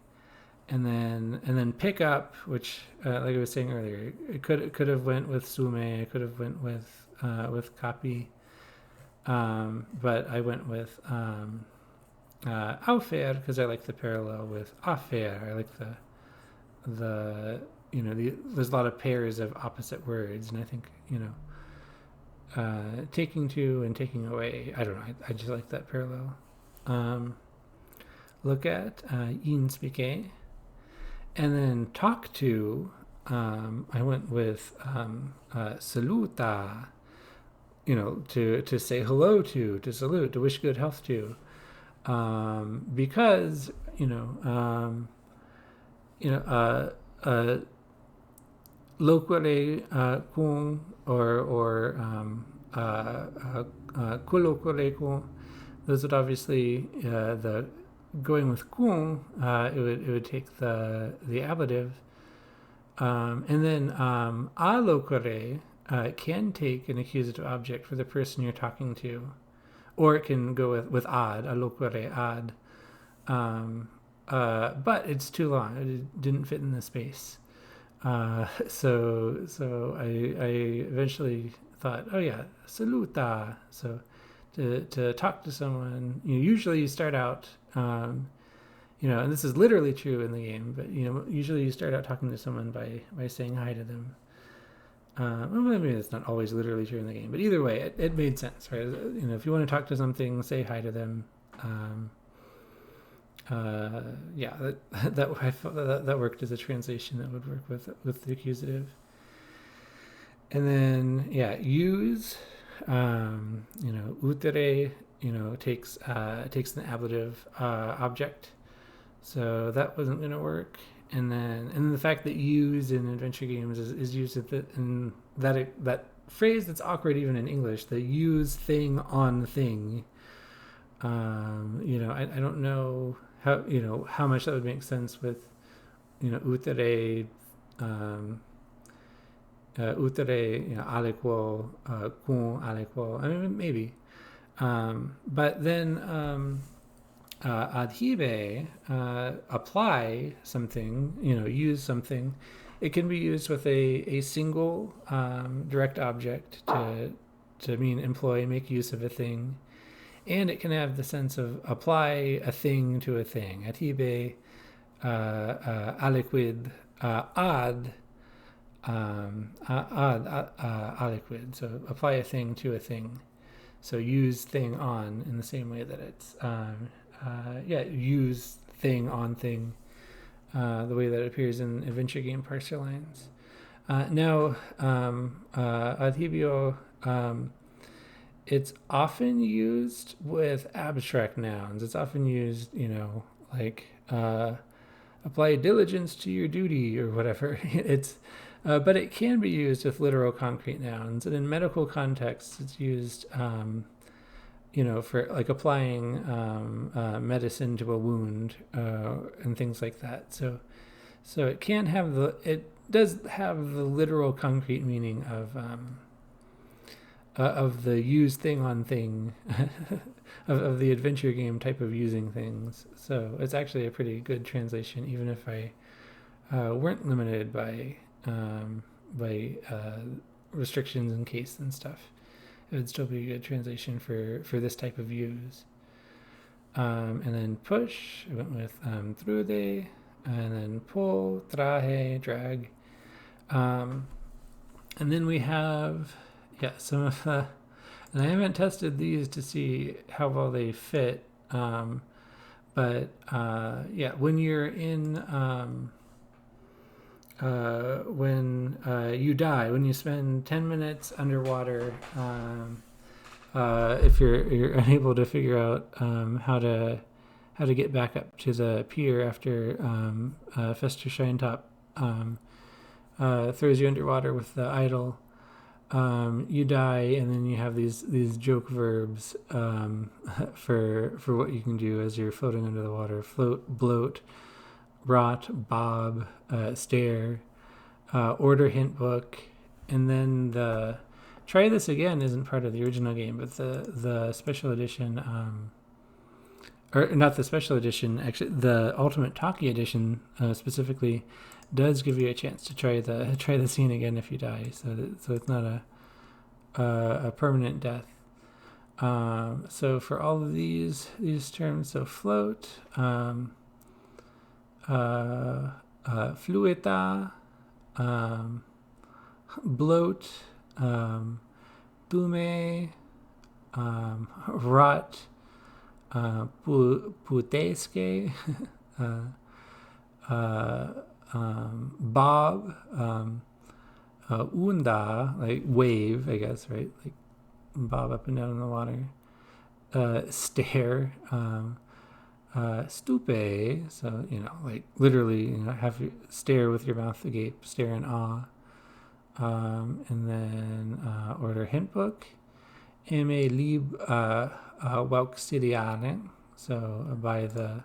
and then pick up, which like I was saying earlier, it could have went with sume, it could have went with capi, but I went with aufer because I like the parallel with affair. I like the there's a lot of pairs of opposite words, and I think taking to and taking away, I don't know, I just like that parallel. Look at Bouquet, and then talk to, I went with saluta, to say hello to salute, to wish good health to, because locale kung or colocale kung, those would obviously the going with kung, it would take the ablative, and then alocale can take an accusative object for the person you're talking to, or it can go with ad, alocale ad, but it's too long. It didn't fit in the space. So I eventually thought, oh yeah, saluta. So to talk to someone, usually you start out, and this is literally true in the game, but usually you start out talking to someone by saying hi to them. Well, maybe it's not always literally true in the game, but either way, it made sense, right? If you want to talk to something, say hi to them. That worked as a translation that would work with the accusative. And then use, utere, takes an ablative object, so that wasn't going to work. And then the fact that use in adventure games is used in that phrase that's awkward even in English, the use thing on thing. I don't know how much that would make sense with utere, aliquo, kun aliquo. I mean, maybe, but then adhibe, apply something, use something. It can be used with a single direct object to mean employ, make use of a thing. And it can have the sense of apply a thing to a thing. Adhibe, aliquid, ad aliquid. So apply a thing to a thing. So use thing on in the same way that it's use thing on thing, the way that it appears in adventure game parser lines. Now adhibio, it's often used with abstract nouns. It's often used, like apply diligence to your duty or whatever. But it can be used with literal concrete nouns, and in medical contexts, it's used, for like applying medicine to a wound and things like that. So it can have it does have the literal concrete meaning of the use thing on thing of the adventure game type of using things. So it's actually a pretty good translation, even if I weren't limited by restrictions and case and stuff. It would still be a good translation for this type of use. And then push, I went with trude, and then pull, traje, drag. And then we have some of the, and I haven't tested these to see how well they fit, But when you're in when you die, when you spend 10 minutes underwater, if you're unable to figure out how to get back up to the pier after Fester Shinetop throws you underwater with the idol, you die, and then you have these joke verbs for what you can do as you're floating under the water: float, bloat, rot, bob, stare, order, hint book, and then the try this again isn't part of the original game, but the special edition, or not the special edition, actually the Ultimate Talkie edition specifically does give you a chance to try the scene again if you die. So it's not a permanent death. So for all of these terms, so float, flueta, bloat, pume, rot, puteske, bob, unda, like wave, I guess, right? Like bob up and down in the water. Stare, stupe, so like literally, have you stare with your mouth agape, stare in awe. And then order hint book, me lib auxiliare, so by the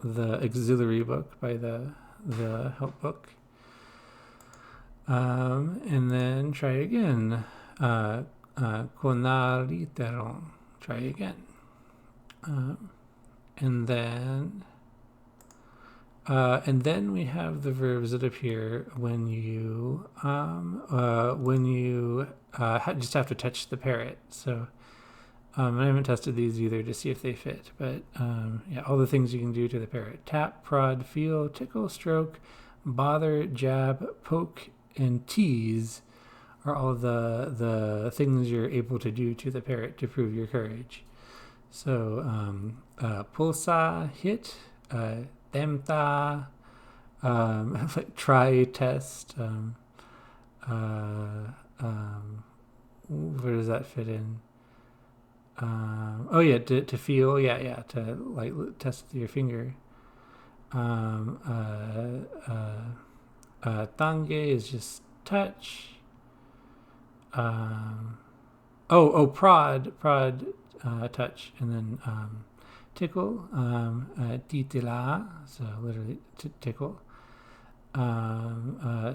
auxiliary book, by the help book. And then try again, conariteron, try again. And then we have the verbs that appear when you just have to touch the parrot. So I haven't tested these either to see if they fit, but all the things you can do to the parrot: tap, prod, feel, tickle, stroke, bother, jab, poke, and tease are all the things you're able to do to the parrot to prove your courage. So pulsa, hit, tempta, like try, test. Where does that fit in? To feel, to like test with your finger. Tange is just touch. Prod, touch, and then tickle, titila, so literally tickle.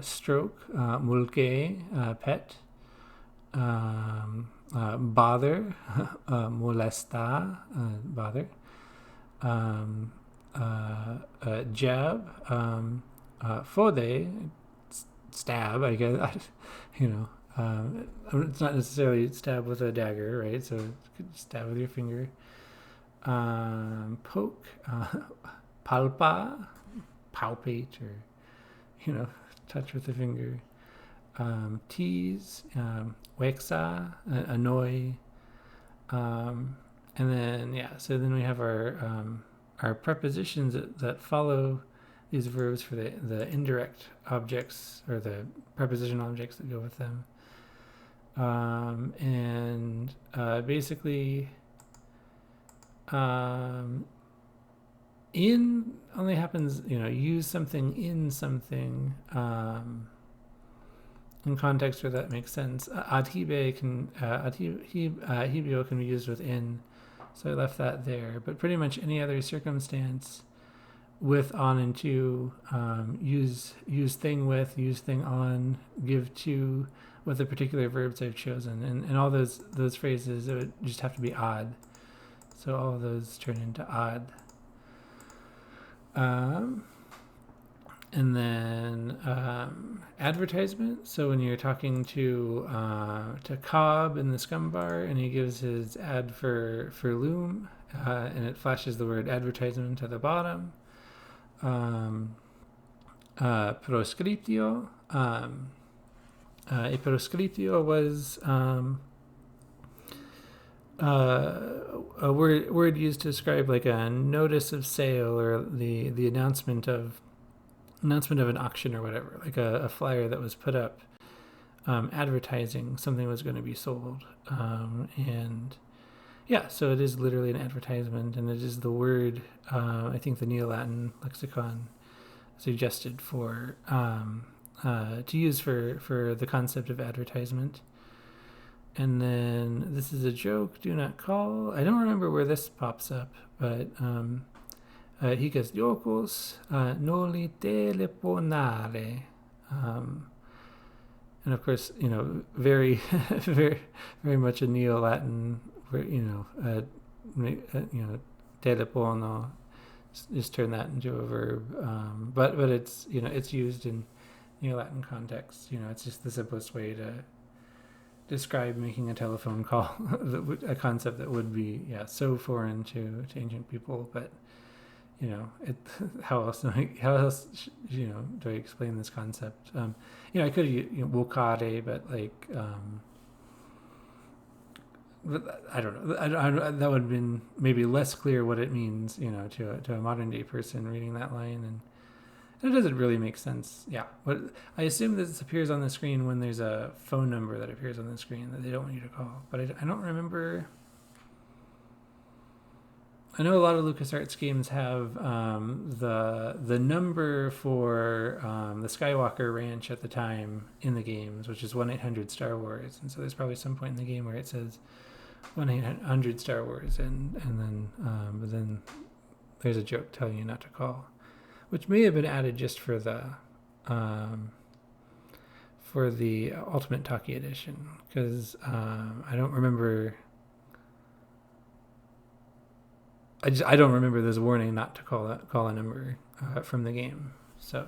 Stroke, mulke, pet. Bother, molesta, bother. Jab, fode, stab, I guess. It's not necessarily stab with a dagger, right? So you could stab with your finger. Poke, palpa, palpate, or touch with the finger. Tease, wexa, annoy, and then so then we have our prepositions that follow these verbs for the indirect objects, or the preposition objects that go with them. Basically, in only happens, use something in something in context where that makes sense. Adhibio can be used with in, so I left that there. But pretty much any other circumstance with, on, and to, use thing with, use thing on, give to, with the particular verbs I've chosen, and all those phrases, it would just have to be odd. So all of those turn into odd. And then advertisement. So when you're talking to Cobb in the scum bar, and he gives his ad for Loom, and it flashes the word advertisement at the bottom. Proscriptio. A proscriptio was a word used to describe like a notice of sale or the announcement of an auction or whatever, like a flyer that was put up advertising something was going to be sold. And yeah, so it is literally an advertisement, and it is the word I think the Neo-Latin lexicon suggested for to use for the concept of advertisement. And then this is a joke, do not call. I don't remember where this pops up, but hikes diokos noli telefonare. And of course, very, very much a Neo-Latin, telefono. Just turn that into a verb, but it's it's used in Neo-Latin context. It's just the simplest way to describe making a telephone call, a concept that would be so foreign to ancient people. But how else do I explain this concept? I could have Bouquet, but like but I don't know. That would have been maybe less clear what it means, to a modern day person reading that line, and it doesn't really make sense. Yeah, but I assume this appears on the screen when there's a phone number that appears on the screen that they don't want you to call. But I don't remember. I know a lot of LucasArts games have the number for the Skywalker Ranch at the time in the games, which is 1-800-Star Wars, and so there's probably some point in the game where it says 1-800-Star Wars, and then but then there's a joke telling you not to call, which may have been added just for the Ultimate Talkie edition, because I don't remember. I don't remember this warning not to call a number from the game. So,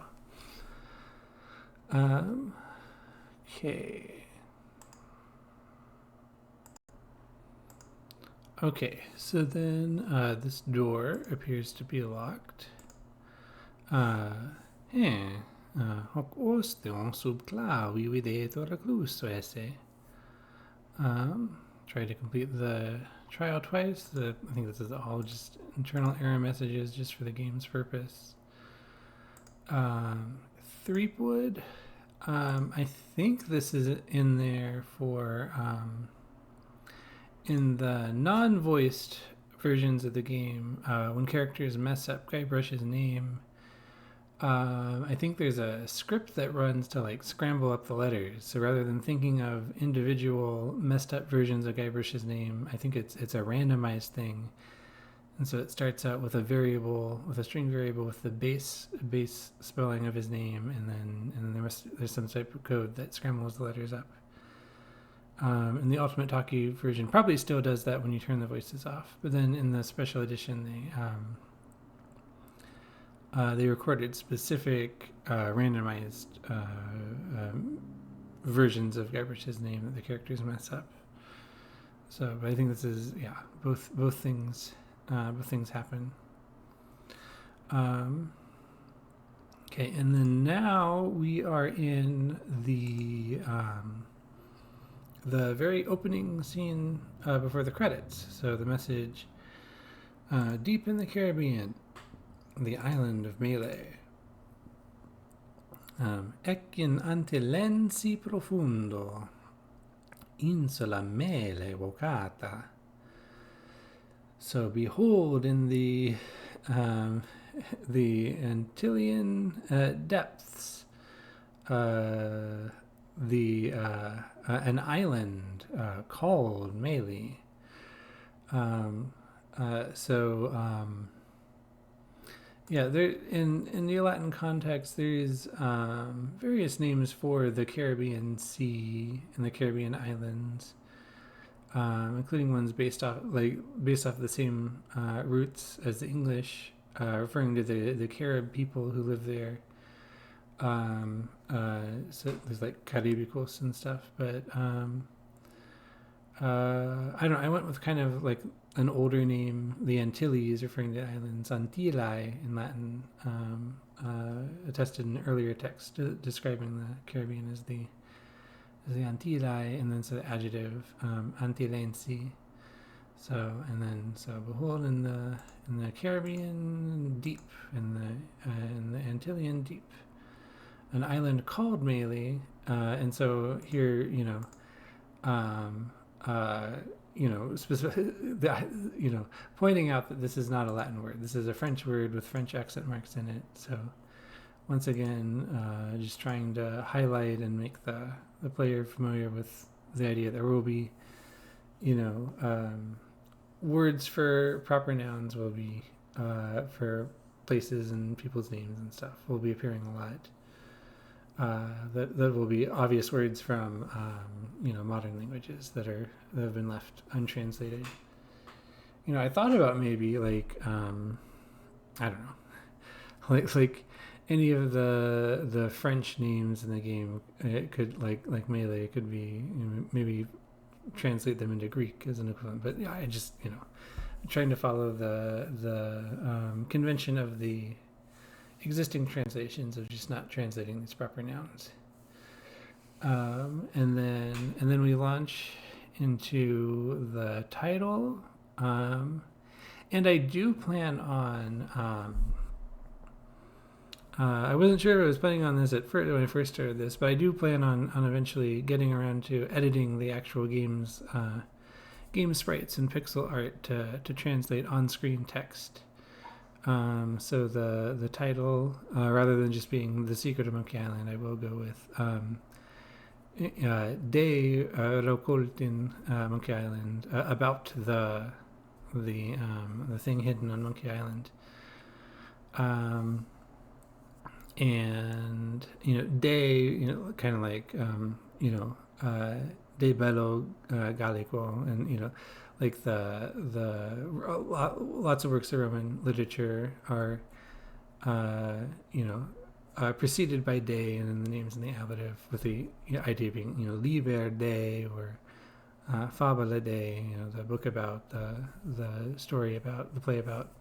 okay. Okay, so then this door appears to be locked. Hoc osteon sub clavi videtur recluso esse. Try to complete the trial twice. I think this is all just internal error messages just for the game's purpose. Threepwood. I think this is in there for in the non-voiced versions of the game, when characters mess up Guybrush's name. I think there's a script that runs to like scramble up the letters. So rather than thinking of individual messed up versions of Guybrush's name, I think it's a randomized thing. And so it starts out with a string variable with the base spelling of his name, and then there's some type of code that scrambles the letters up. And the Ultimate Talkie version probably still does that when you turn the voices off. But then in the special edition, they recorded specific randomized versions of Guybrush's name that the characters mess up. So, but I think this is both things happen. Okay, and then now we are in the very opening scene before the credits. So the message, deep in the Caribbean, the island of Melee. Ec in Antillensi profundo, insula Mele vocata. So behold, in the Antillean depths, an island called Melee. There in the Latin context, there's various names for the Caribbean Sea and the Caribbean islands, including ones based off the same roots as the English, referring to the Carib people who live there. So there's like Caribicos and stuff, but I don't know. I went with kind of like an older name, the Antilles, referring to the islands. Antillae in Latin, attested in earlier text describing the Caribbean as the Antillae, and then so the adjective Antillensi. behold, in the Caribbean deep, in the Antillean deep, an island called Maley, and so here, specific, pointing out that this is not a Latin word. This is a French word with French accent marks in it. So once again, just trying to highlight and make the player familiar with the idea that there will be, words for proper nouns will be for places and people's names and stuff will be appearing a lot. That will be obvious words from modern languages that have been left untranslated. I thought about maybe I don't know, like any of the French names in the game. It could like Melee could be maybe translate them into Greek as an equivalent. But yeah, I just trying to follow the convention of the existing translations of just not translating these proper nouns. And then we launch into the title. And I do plan on I wasn't sure if I was planning on this at first when I first started this, but I do plan on eventually getting around to editing the actual game sprites and pixel art to translate on-screen text. So the title, rather than just being The Secret of Monkey Island, I will go with De Rokult in Monkey Island, about the thing hidden on Monkey Island. And De, kind of like De Bello Gallico, and like lots of works of Roman literature are preceded by de, and then the names in the ablative, with the idea being liber de, or fabula de, the book about the story about the play about.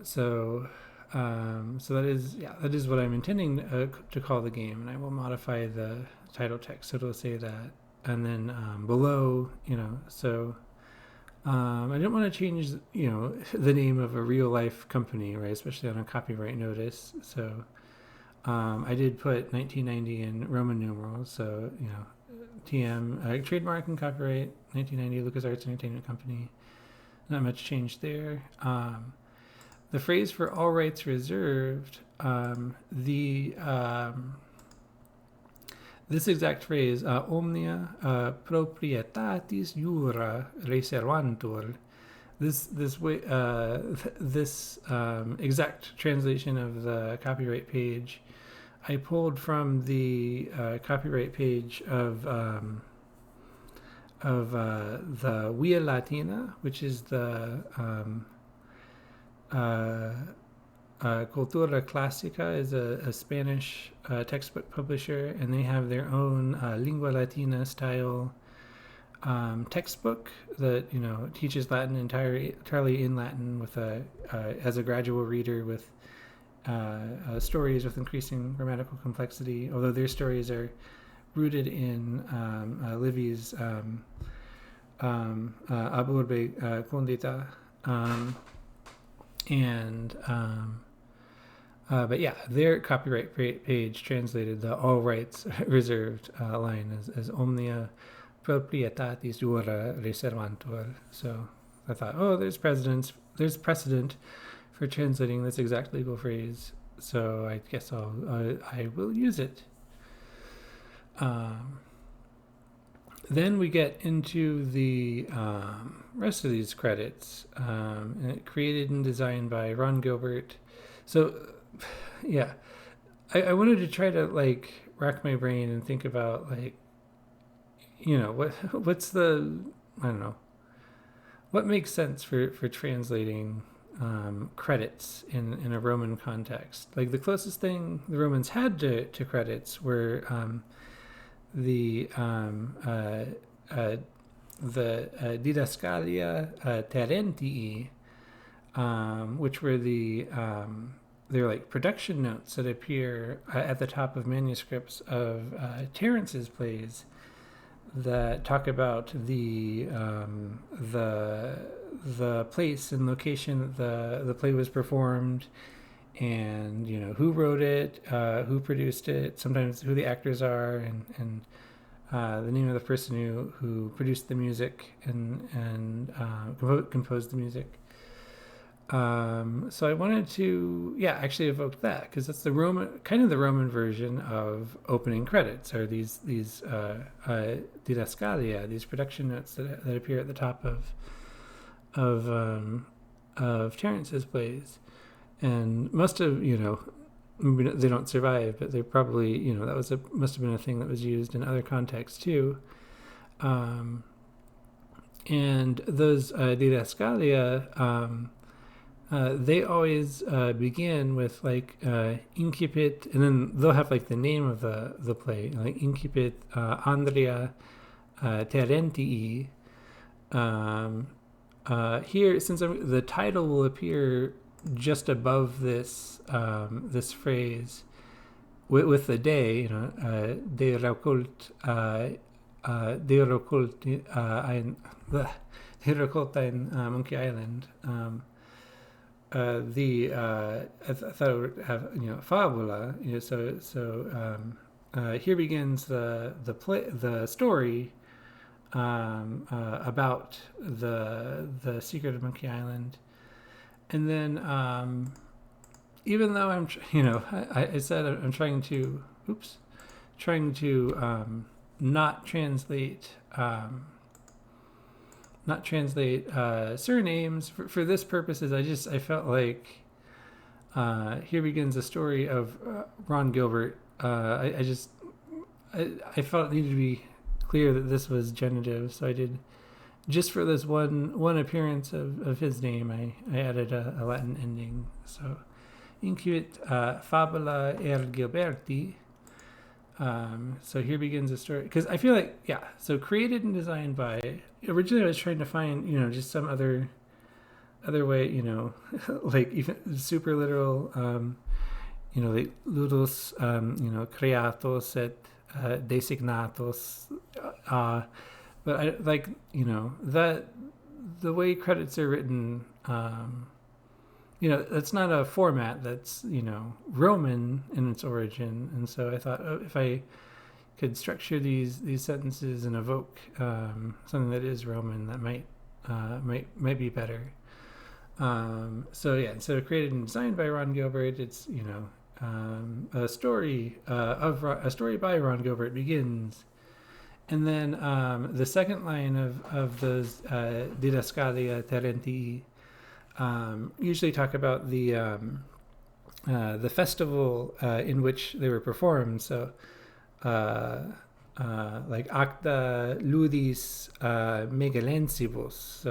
So that is what I'm intending to call the game, and I will modify the title text so it'll say that. And then below, I didn't want to change, the name of a real life company, right? Especially on a copyright notice. So I did put 1990 in Roman numerals. So, TM, trademark and copyright, 1990, LucasArts Entertainment Company. Not much change there. The phrase for all rights reserved, this exact phrase, omnia proprietatis jura reservantur, this exact translation of the copyright page, I pulled from the copyright page of the Via Latina, which is the Cultura Clásica, is a Spanish textbook publisher, and they have their own Lingua Latina style textbook that teaches Latin entirely in Latin, with as a gradual reader, with stories with increasing grammatical complexity. Although their stories are rooted in Livy's Ab Urbe Condita, but yeah, their copyright page translated the all rights reserved line as omnia proprietatis jura reservantur. So I thought, there's precedent for translating this exact legal phrase, so I guess I will use it. Then we get into the rest of these credits, created and designed by Ron Gilbert. So, yeah, I wanted to try to rack my brain and think about what's the, I don't know, what makes sense for translating credits in a Roman context. Like, the closest thing the Romans had to credits were the Didaskalia Terentii, which were they're like production notes that appear at the top of manuscripts of Terence's plays that talk about the place and location that the play was performed, and who wrote it, who produced it, sometimes who the actors are, and the name of the person who produced the music and composed the music. So I wanted to, actually evoke that, because that's the Roman version of opening credits, or these Didaskalia, these production notes that appear at the top of Terence's plays, and most of they don't survive, but they probably that must have been a thing that was used in other contexts too. And those Didaskalia. They always begin with like incipit, and then they'll have like the name of the play, like incipit Andrea Terentii. Here, since the title will appear just above this this phrase with the day, de recolta in Monkey Island. I thought it would have fabula. Here begins the story about the secret of Monkey Island, and then even though I said I'm trying to not translate. Surnames for this purposes. I felt like here begins the story of Ron Gilbert. I felt it needed to be clear that this was genitive, so I did, just for this one appearance of his name, I added a Latin ending. So Inquit Fabula er Gilberti. So here begins the story, because I feel like so created and designed by. Originally I was trying to find just some other way, like even super literal, like ludus, creatos et designatos, but I like that the way credits are written, that's not a format that's Roman in its origin, and so I thought, if I could structure these sentences and evoke something that is Roman, that might be better. So created and designed by Ron Gilbert. It's a story by Ron Gilbert begins, and then the second line of those Didaskalia Terentii usually talk about the festival in which they were performed. So. Like acta ludis megalensibus.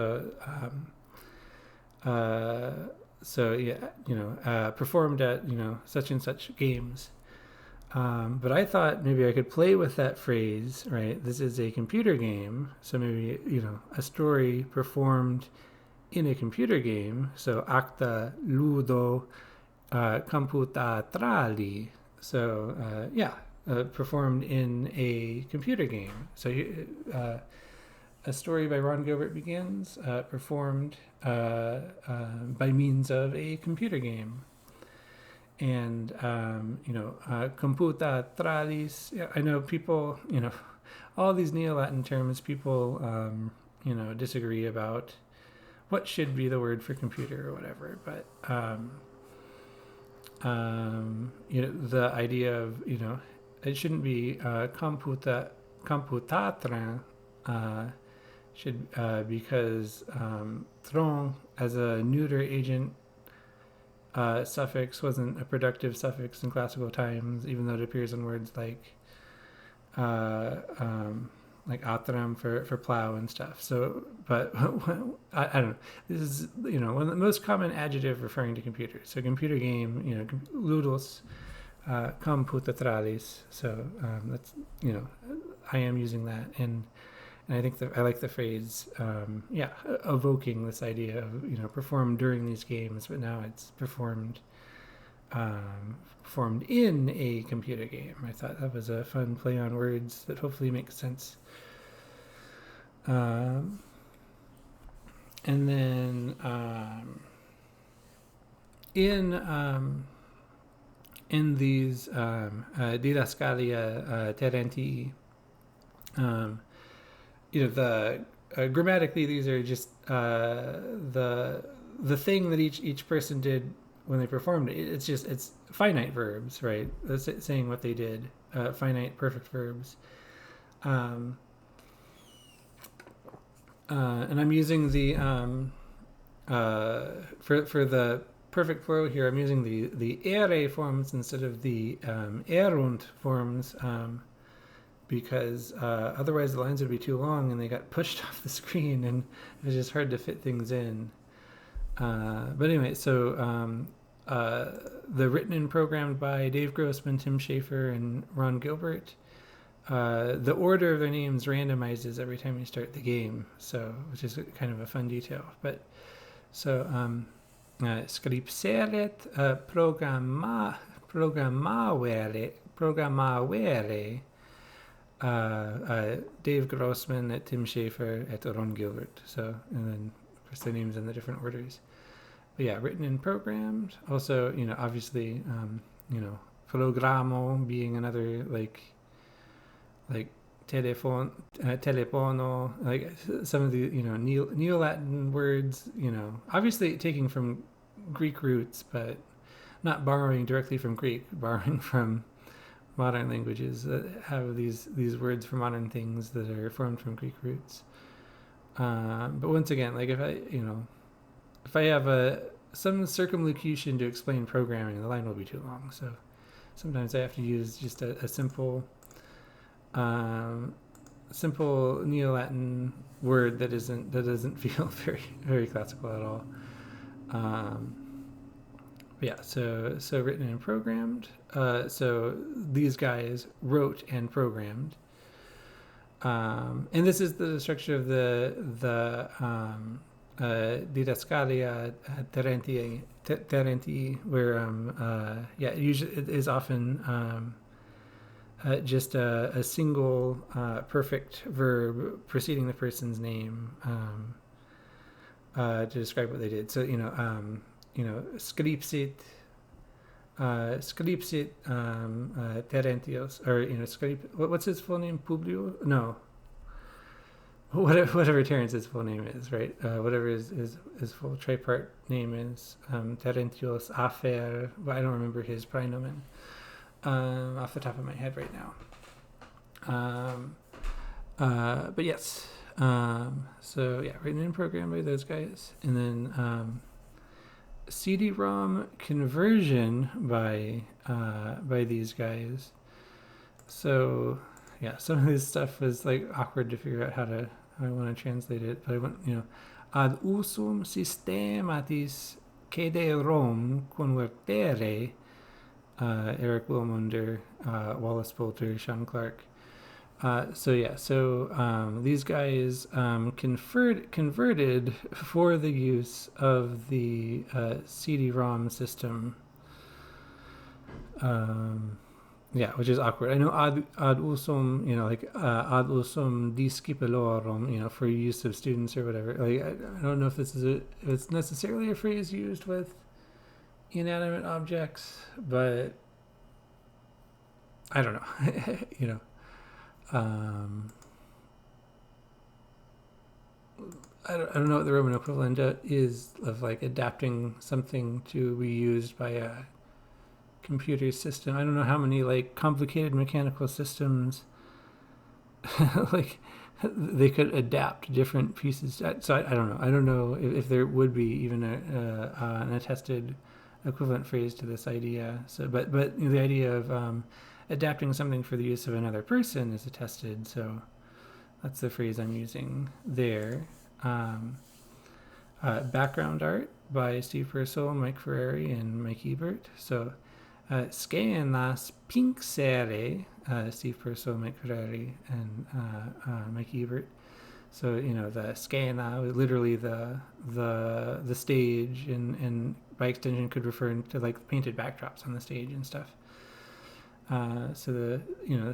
Performed at such and such games. But I thought maybe I could play with that phrase. Right, this is a computer game, so maybe a story performed in a computer game. So acta ludo computatrali. So performed in a computer game. So a story by Ron Gilbert begins, performed by means of a computer game. And computatralis. I know people. All these Neo-Latin terms. People disagree about what should be the word for computer or whatever. But the idea of it shouldn't be computatra, should because tron as a neuter agent suffix wasn't a productive suffix in classical times, even though it appears in words like atram for plow and stuff. So, but I don't know. This is one of the most common adjective referring to computers. So computer game, ludus. Computatralis. So that's I am using that, and I think that I like the phrase evoking this idea of performed during these games, but now it's performed in a computer game. I thought that was a fun play on words that hopefully makes sense And then in these Didaskalia Terentii, grammatically these are just the thing that each person did when they performed it. It's finite verbs, right? That's it, saying what they did. Finite perfect verbs. And I'm using the for the perfect plural here, I'm using the ere forms instead of the erunt forms, because otherwise the lines would be too long and they got pushed off the screen and it was just hard to fit things in. But anyway, so the written and programmed by Dave Grossman, Tim Schafer, and Ron Gilbert. The order of their names randomizes every time you start the game, so which is kind of a fun detail. But so scripseret programmavere Dave Grossman, Tim Schafer, Ron Gilbert. So, and then of course the names in the different orders. But yeah, written and programmed. Also, obviously, programo being another like telefono, like some of the Neo-Latin words, obviously taking from Greek roots, but not borrowing directly from Greek, borrowing from modern languages that have these words for modern things that are formed from Greek roots. But once again, like if I have some circumlocution to explain programming, the line will be too long. So sometimes I have to use just a simple Neo-Latin word that doesn't feel very very classical at all. Yeah, so written and programmed. So these guys wrote and programmed, and this is the structure of the Didaskalia Terentii, where usually it is often just a single perfect verb preceding the person's name to describe what they did. So scripsit Terentios, or what's his full name? Publio? No, whatever Terence's full name is, right? Whatever his full tripart name is, Terentios Afer. But I don't remember his praenomen off the top of my head right now. But yes, so yeah, written and programmed by those guys, and then CD-ROM conversion by these guys. So yeah, some of this stuff was like awkward to figure out how I want to translate it, but I went ad usum systematis CD-ROM convertere. Eric Wilmunder, Wallace Bolter, Sean Clark. So these guys converted for the use of the CD-ROM system. Which is awkward. I know ad usum, ad usum discipulorum, for use of students or whatever. Like I don't know if it's necessarily a phrase used with inanimate objects, but I don't know. I don't know what the Roman equivalent is of like adapting something to be used by a computer system. I don't know how many like complicated mechanical systems like they could adapt different pieces. So I don't know. I don't know if there would be even an attested equivalent phrase to this idea. So, but the idea of adapting something for the use of another person is attested. So that's the phrase I'm using there. Background art by Steve Purcell, Mike Ferrari, and Mike Ebert. So scan las pinxere, Steve Purcell, Mike Ferrari, and Mike Ebert. So the scena, literally the stage, and by extension could refer to like painted backdrops on the stage and stuff. So the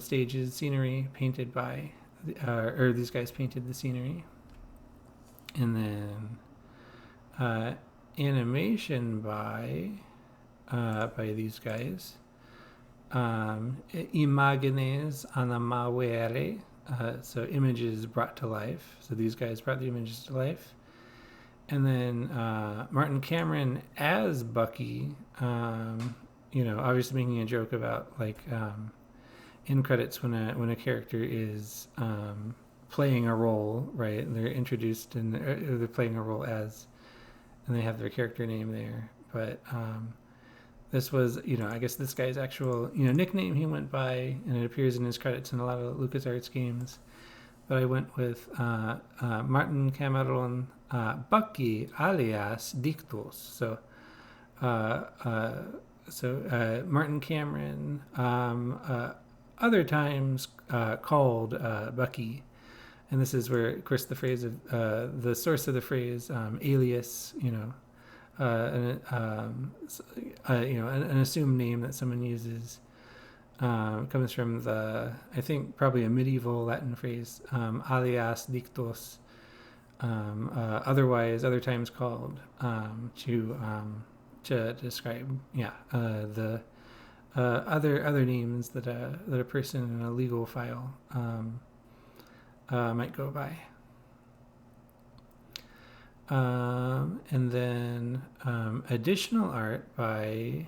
stage is scenery painted by or these guys painted the scenery. And then animation by these guys. Imagenes animavere, so images brought to life. So these guys brought the images to life. And then Martin Cameron as Bucky, obviously making a joke about like in credits when a character is playing a role, right? They're introduced and they're playing a role as, and they have their character name there. But this was, I guess this guy's actual, nickname he went by, and it appears in his credits in a lot of LucasArts games. But I went with Martin Cameron Bucky alias Dictos. So Martin Cameron, other times called Bucky. And this is where, of course, the phrase of the source of the phrase alias, an assumed name that someone uses comes from I think probably a medieval Latin phrase, alias dictos, other times called, to describe, the other names that a person in a legal file might go by. And then additional art by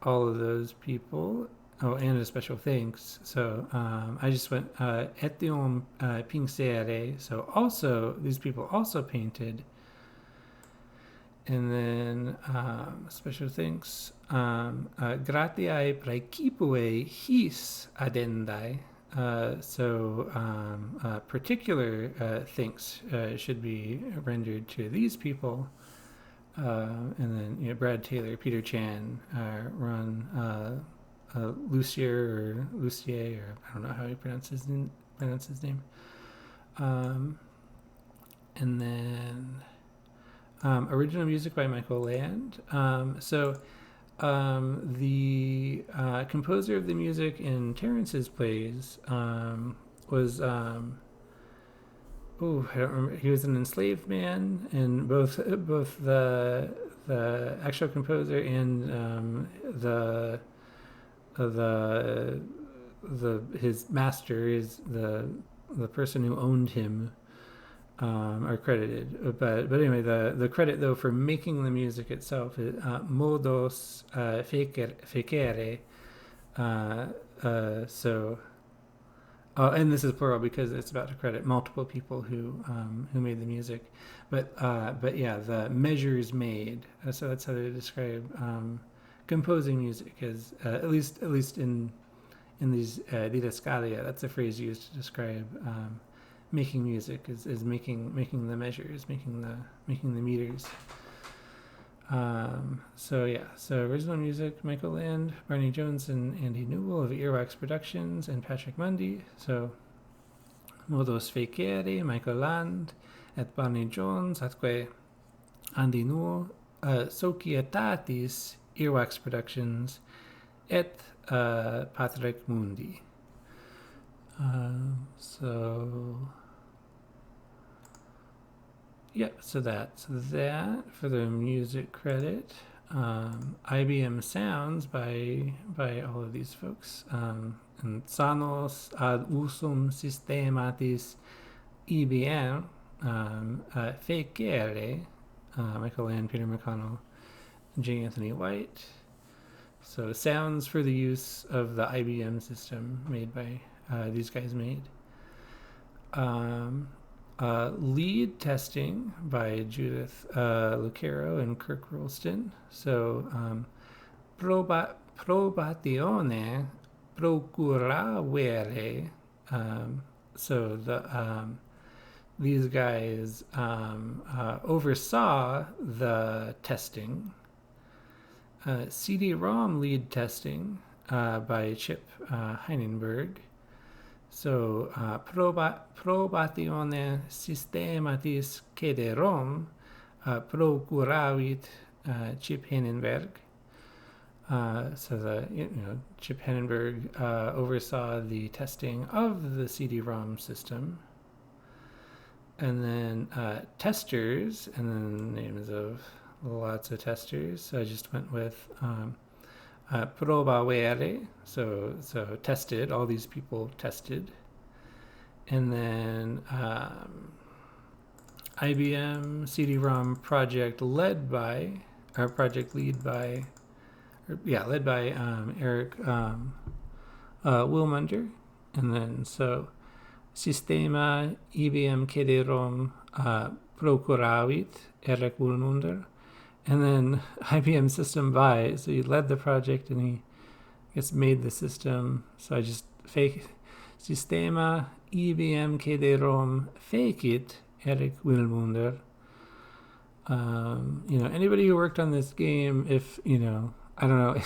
all of those people. Oh, and a special thanks. So I just went Etium Pincere. So also, these people also painted. And then special thanks. Gratiae praecipue his addendai. Particular thanks should be rendered to these people. And then, Brad Taylor, Peter Chan, Ron Lucier or Lucier, or I don't know how he pronounces his name. And then original music by Michael Land. The composer of the music in Terence's plays was I don't remember. He was an enslaved man, and both the actual composer and his master is the person who owned him are credited. But anyway, the credit though for making the music itself is modos fecere. And this is plural because it's about to credit multiple people who made the music, but yeah, the measures made. So that's how they describe composing music. As at least in these Didaskalia, that's a phrase used to describe making music. Is making the measures, making the meters. So original music, Michael Land, Barney Jones, and Andy Newell of Earwax Productions, and Patrick Mundy. So modos fecere, Michael Land, et Barney Jones, atque Andy Newell, societatis Earwax Productions, et Patrick Mundi. So that for the music credit. IBM Sounds by all of these folks. And Sanos ad usum systematis IBM fecere, Michael Land, Peter McConnell, J. Anthony White. So sounds for the use of the IBM system made by these guys made. Lead testing by Judith Lucero and Kirk Rolston. So probatione procuravere. So these guys oversaw the testing. CD-ROM lead testing by Chip Heinenberg. So probatione systematis CD-ROM procuravit Chip Heinenberg. So Chip Hennenberg oversaw the testing of the CD-ROM system, and then testers, and then names of lots of testers. So I just went with provare, so tested. All these people tested, and then IBM CD-ROM project led by Eric Wilmunder, and then so Sistema IBM CD-ROM procuravit Eric Wilmunder, and then IBM System by, so he led the project and he, I guess, made the system. So I just fake Sistema IBM CD-ROM fake it Eric Wilmunder. Anybody who worked on this game, if I don't know,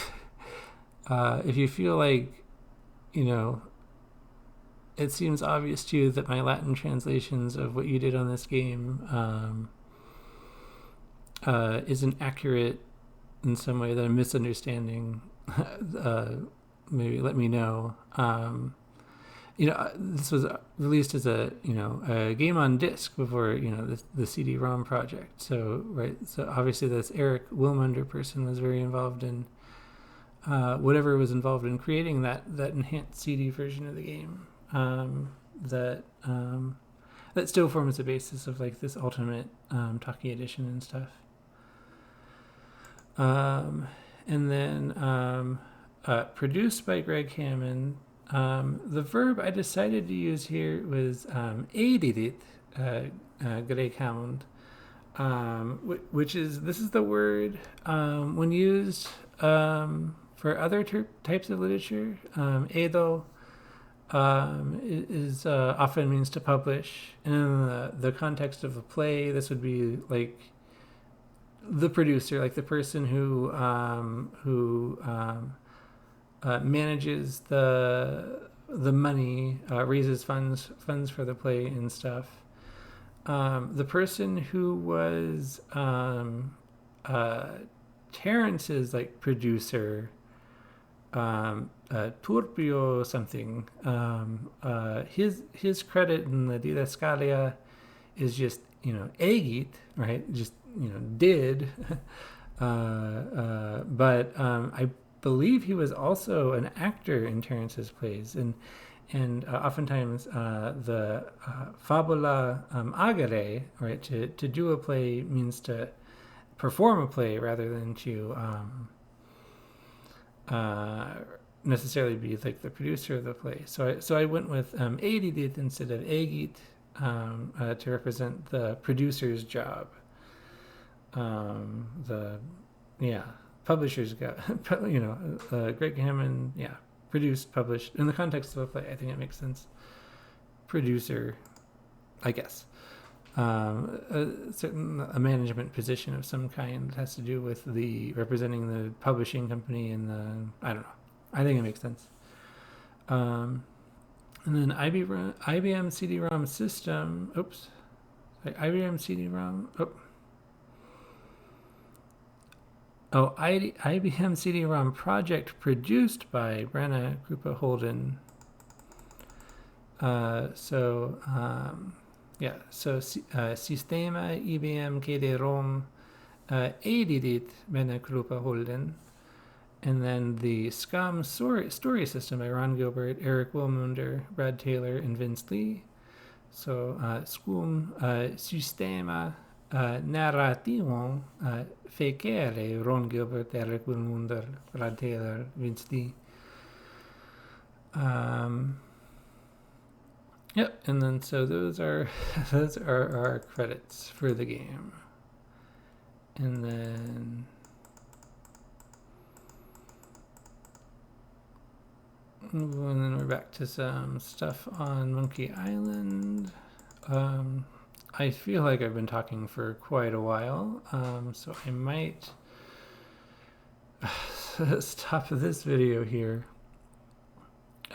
if you feel like, it seems obvious to you that my Latin translations of what you did on this game isn't accurate in some way, that I'm misunderstanding, maybe let me know. This was released as a game on disc before the CD-ROM project. So obviously this Eric Wilmunder person was very involved in whatever was involved in creating that enhanced CD version of the game. That still forms the basis of like this ultimate talkie edition and stuff. And then produced by Greg Hammond. The verb I decided to use here was edited, Greg Hammond, which is the word when used for other types of literature. Edo is often means to publish, and in the context of a play, this would be like the producer, like the person who manages the money, raises funds for the play and stuff. The person who was Terence's like producer, Turpio something. His credit in the Didaskalia is just egit, right? Just did, but I believe he was also an actor in Terence's plays, and oftentimes the fabula agere, right? To do a play means to perform a play rather than to necessarily be like the producer of the play. So I went with edidit instead of egit to represent the producer's job. Publishers got, Greg Hammond, produced, published. In the context of a play, I think it makes sense. Producer, I guess. A management position of some kind that has to do with the representing the publishing company and I don't know. I think it makes sense. And then IBM CD-ROM system. Oops. IBM CD-ROM. IBM CD-ROM project produced by Brenna Krupa Holden. Sistema IBM CD-ROM edited Brenna Krupa Holden. And then the SCUM story system by Ron Gilbert, Eric Wilmunder, Brad Taylor, and Vince Lee. So SCUM Sistema Narrativo Fecere, Ron Gilbert, Eric Wilmunder, Brad Taylor, Vince Lee. Yep, and then so those are our credits for the game. And then we're back to some stuff on Monkey Island. I feel like I've been talking for quite a while, so I might stop this video here.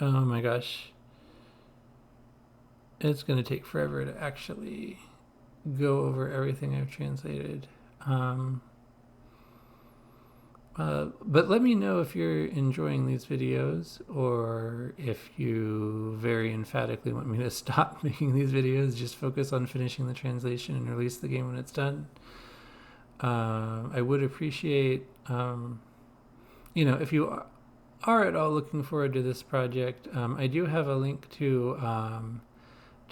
Oh my gosh. It's going to take forever to actually go over everything I've translated. But let me know if you're enjoying these videos, or if you very emphatically want me to stop making these videos, just focus on finishing the translation and release the game when it's done. I would appreciate, if you are at all looking forward to this project, I do have a link to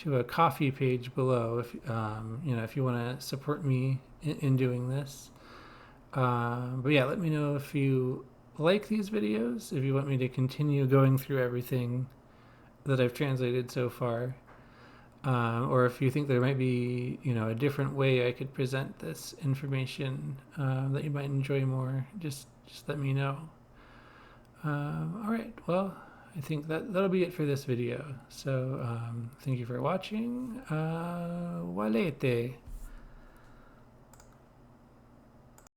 a Ko-fi page below. If you want to support me in doing this. But yeah, let me know if you like these videos, if you want me to continue going through everything that I've translated so far, or if you think there might be, a different way I could present this information that you might enjoy more. Just let me know. All right, well, I think that'll be it for this video. So thank you for watching. Walete.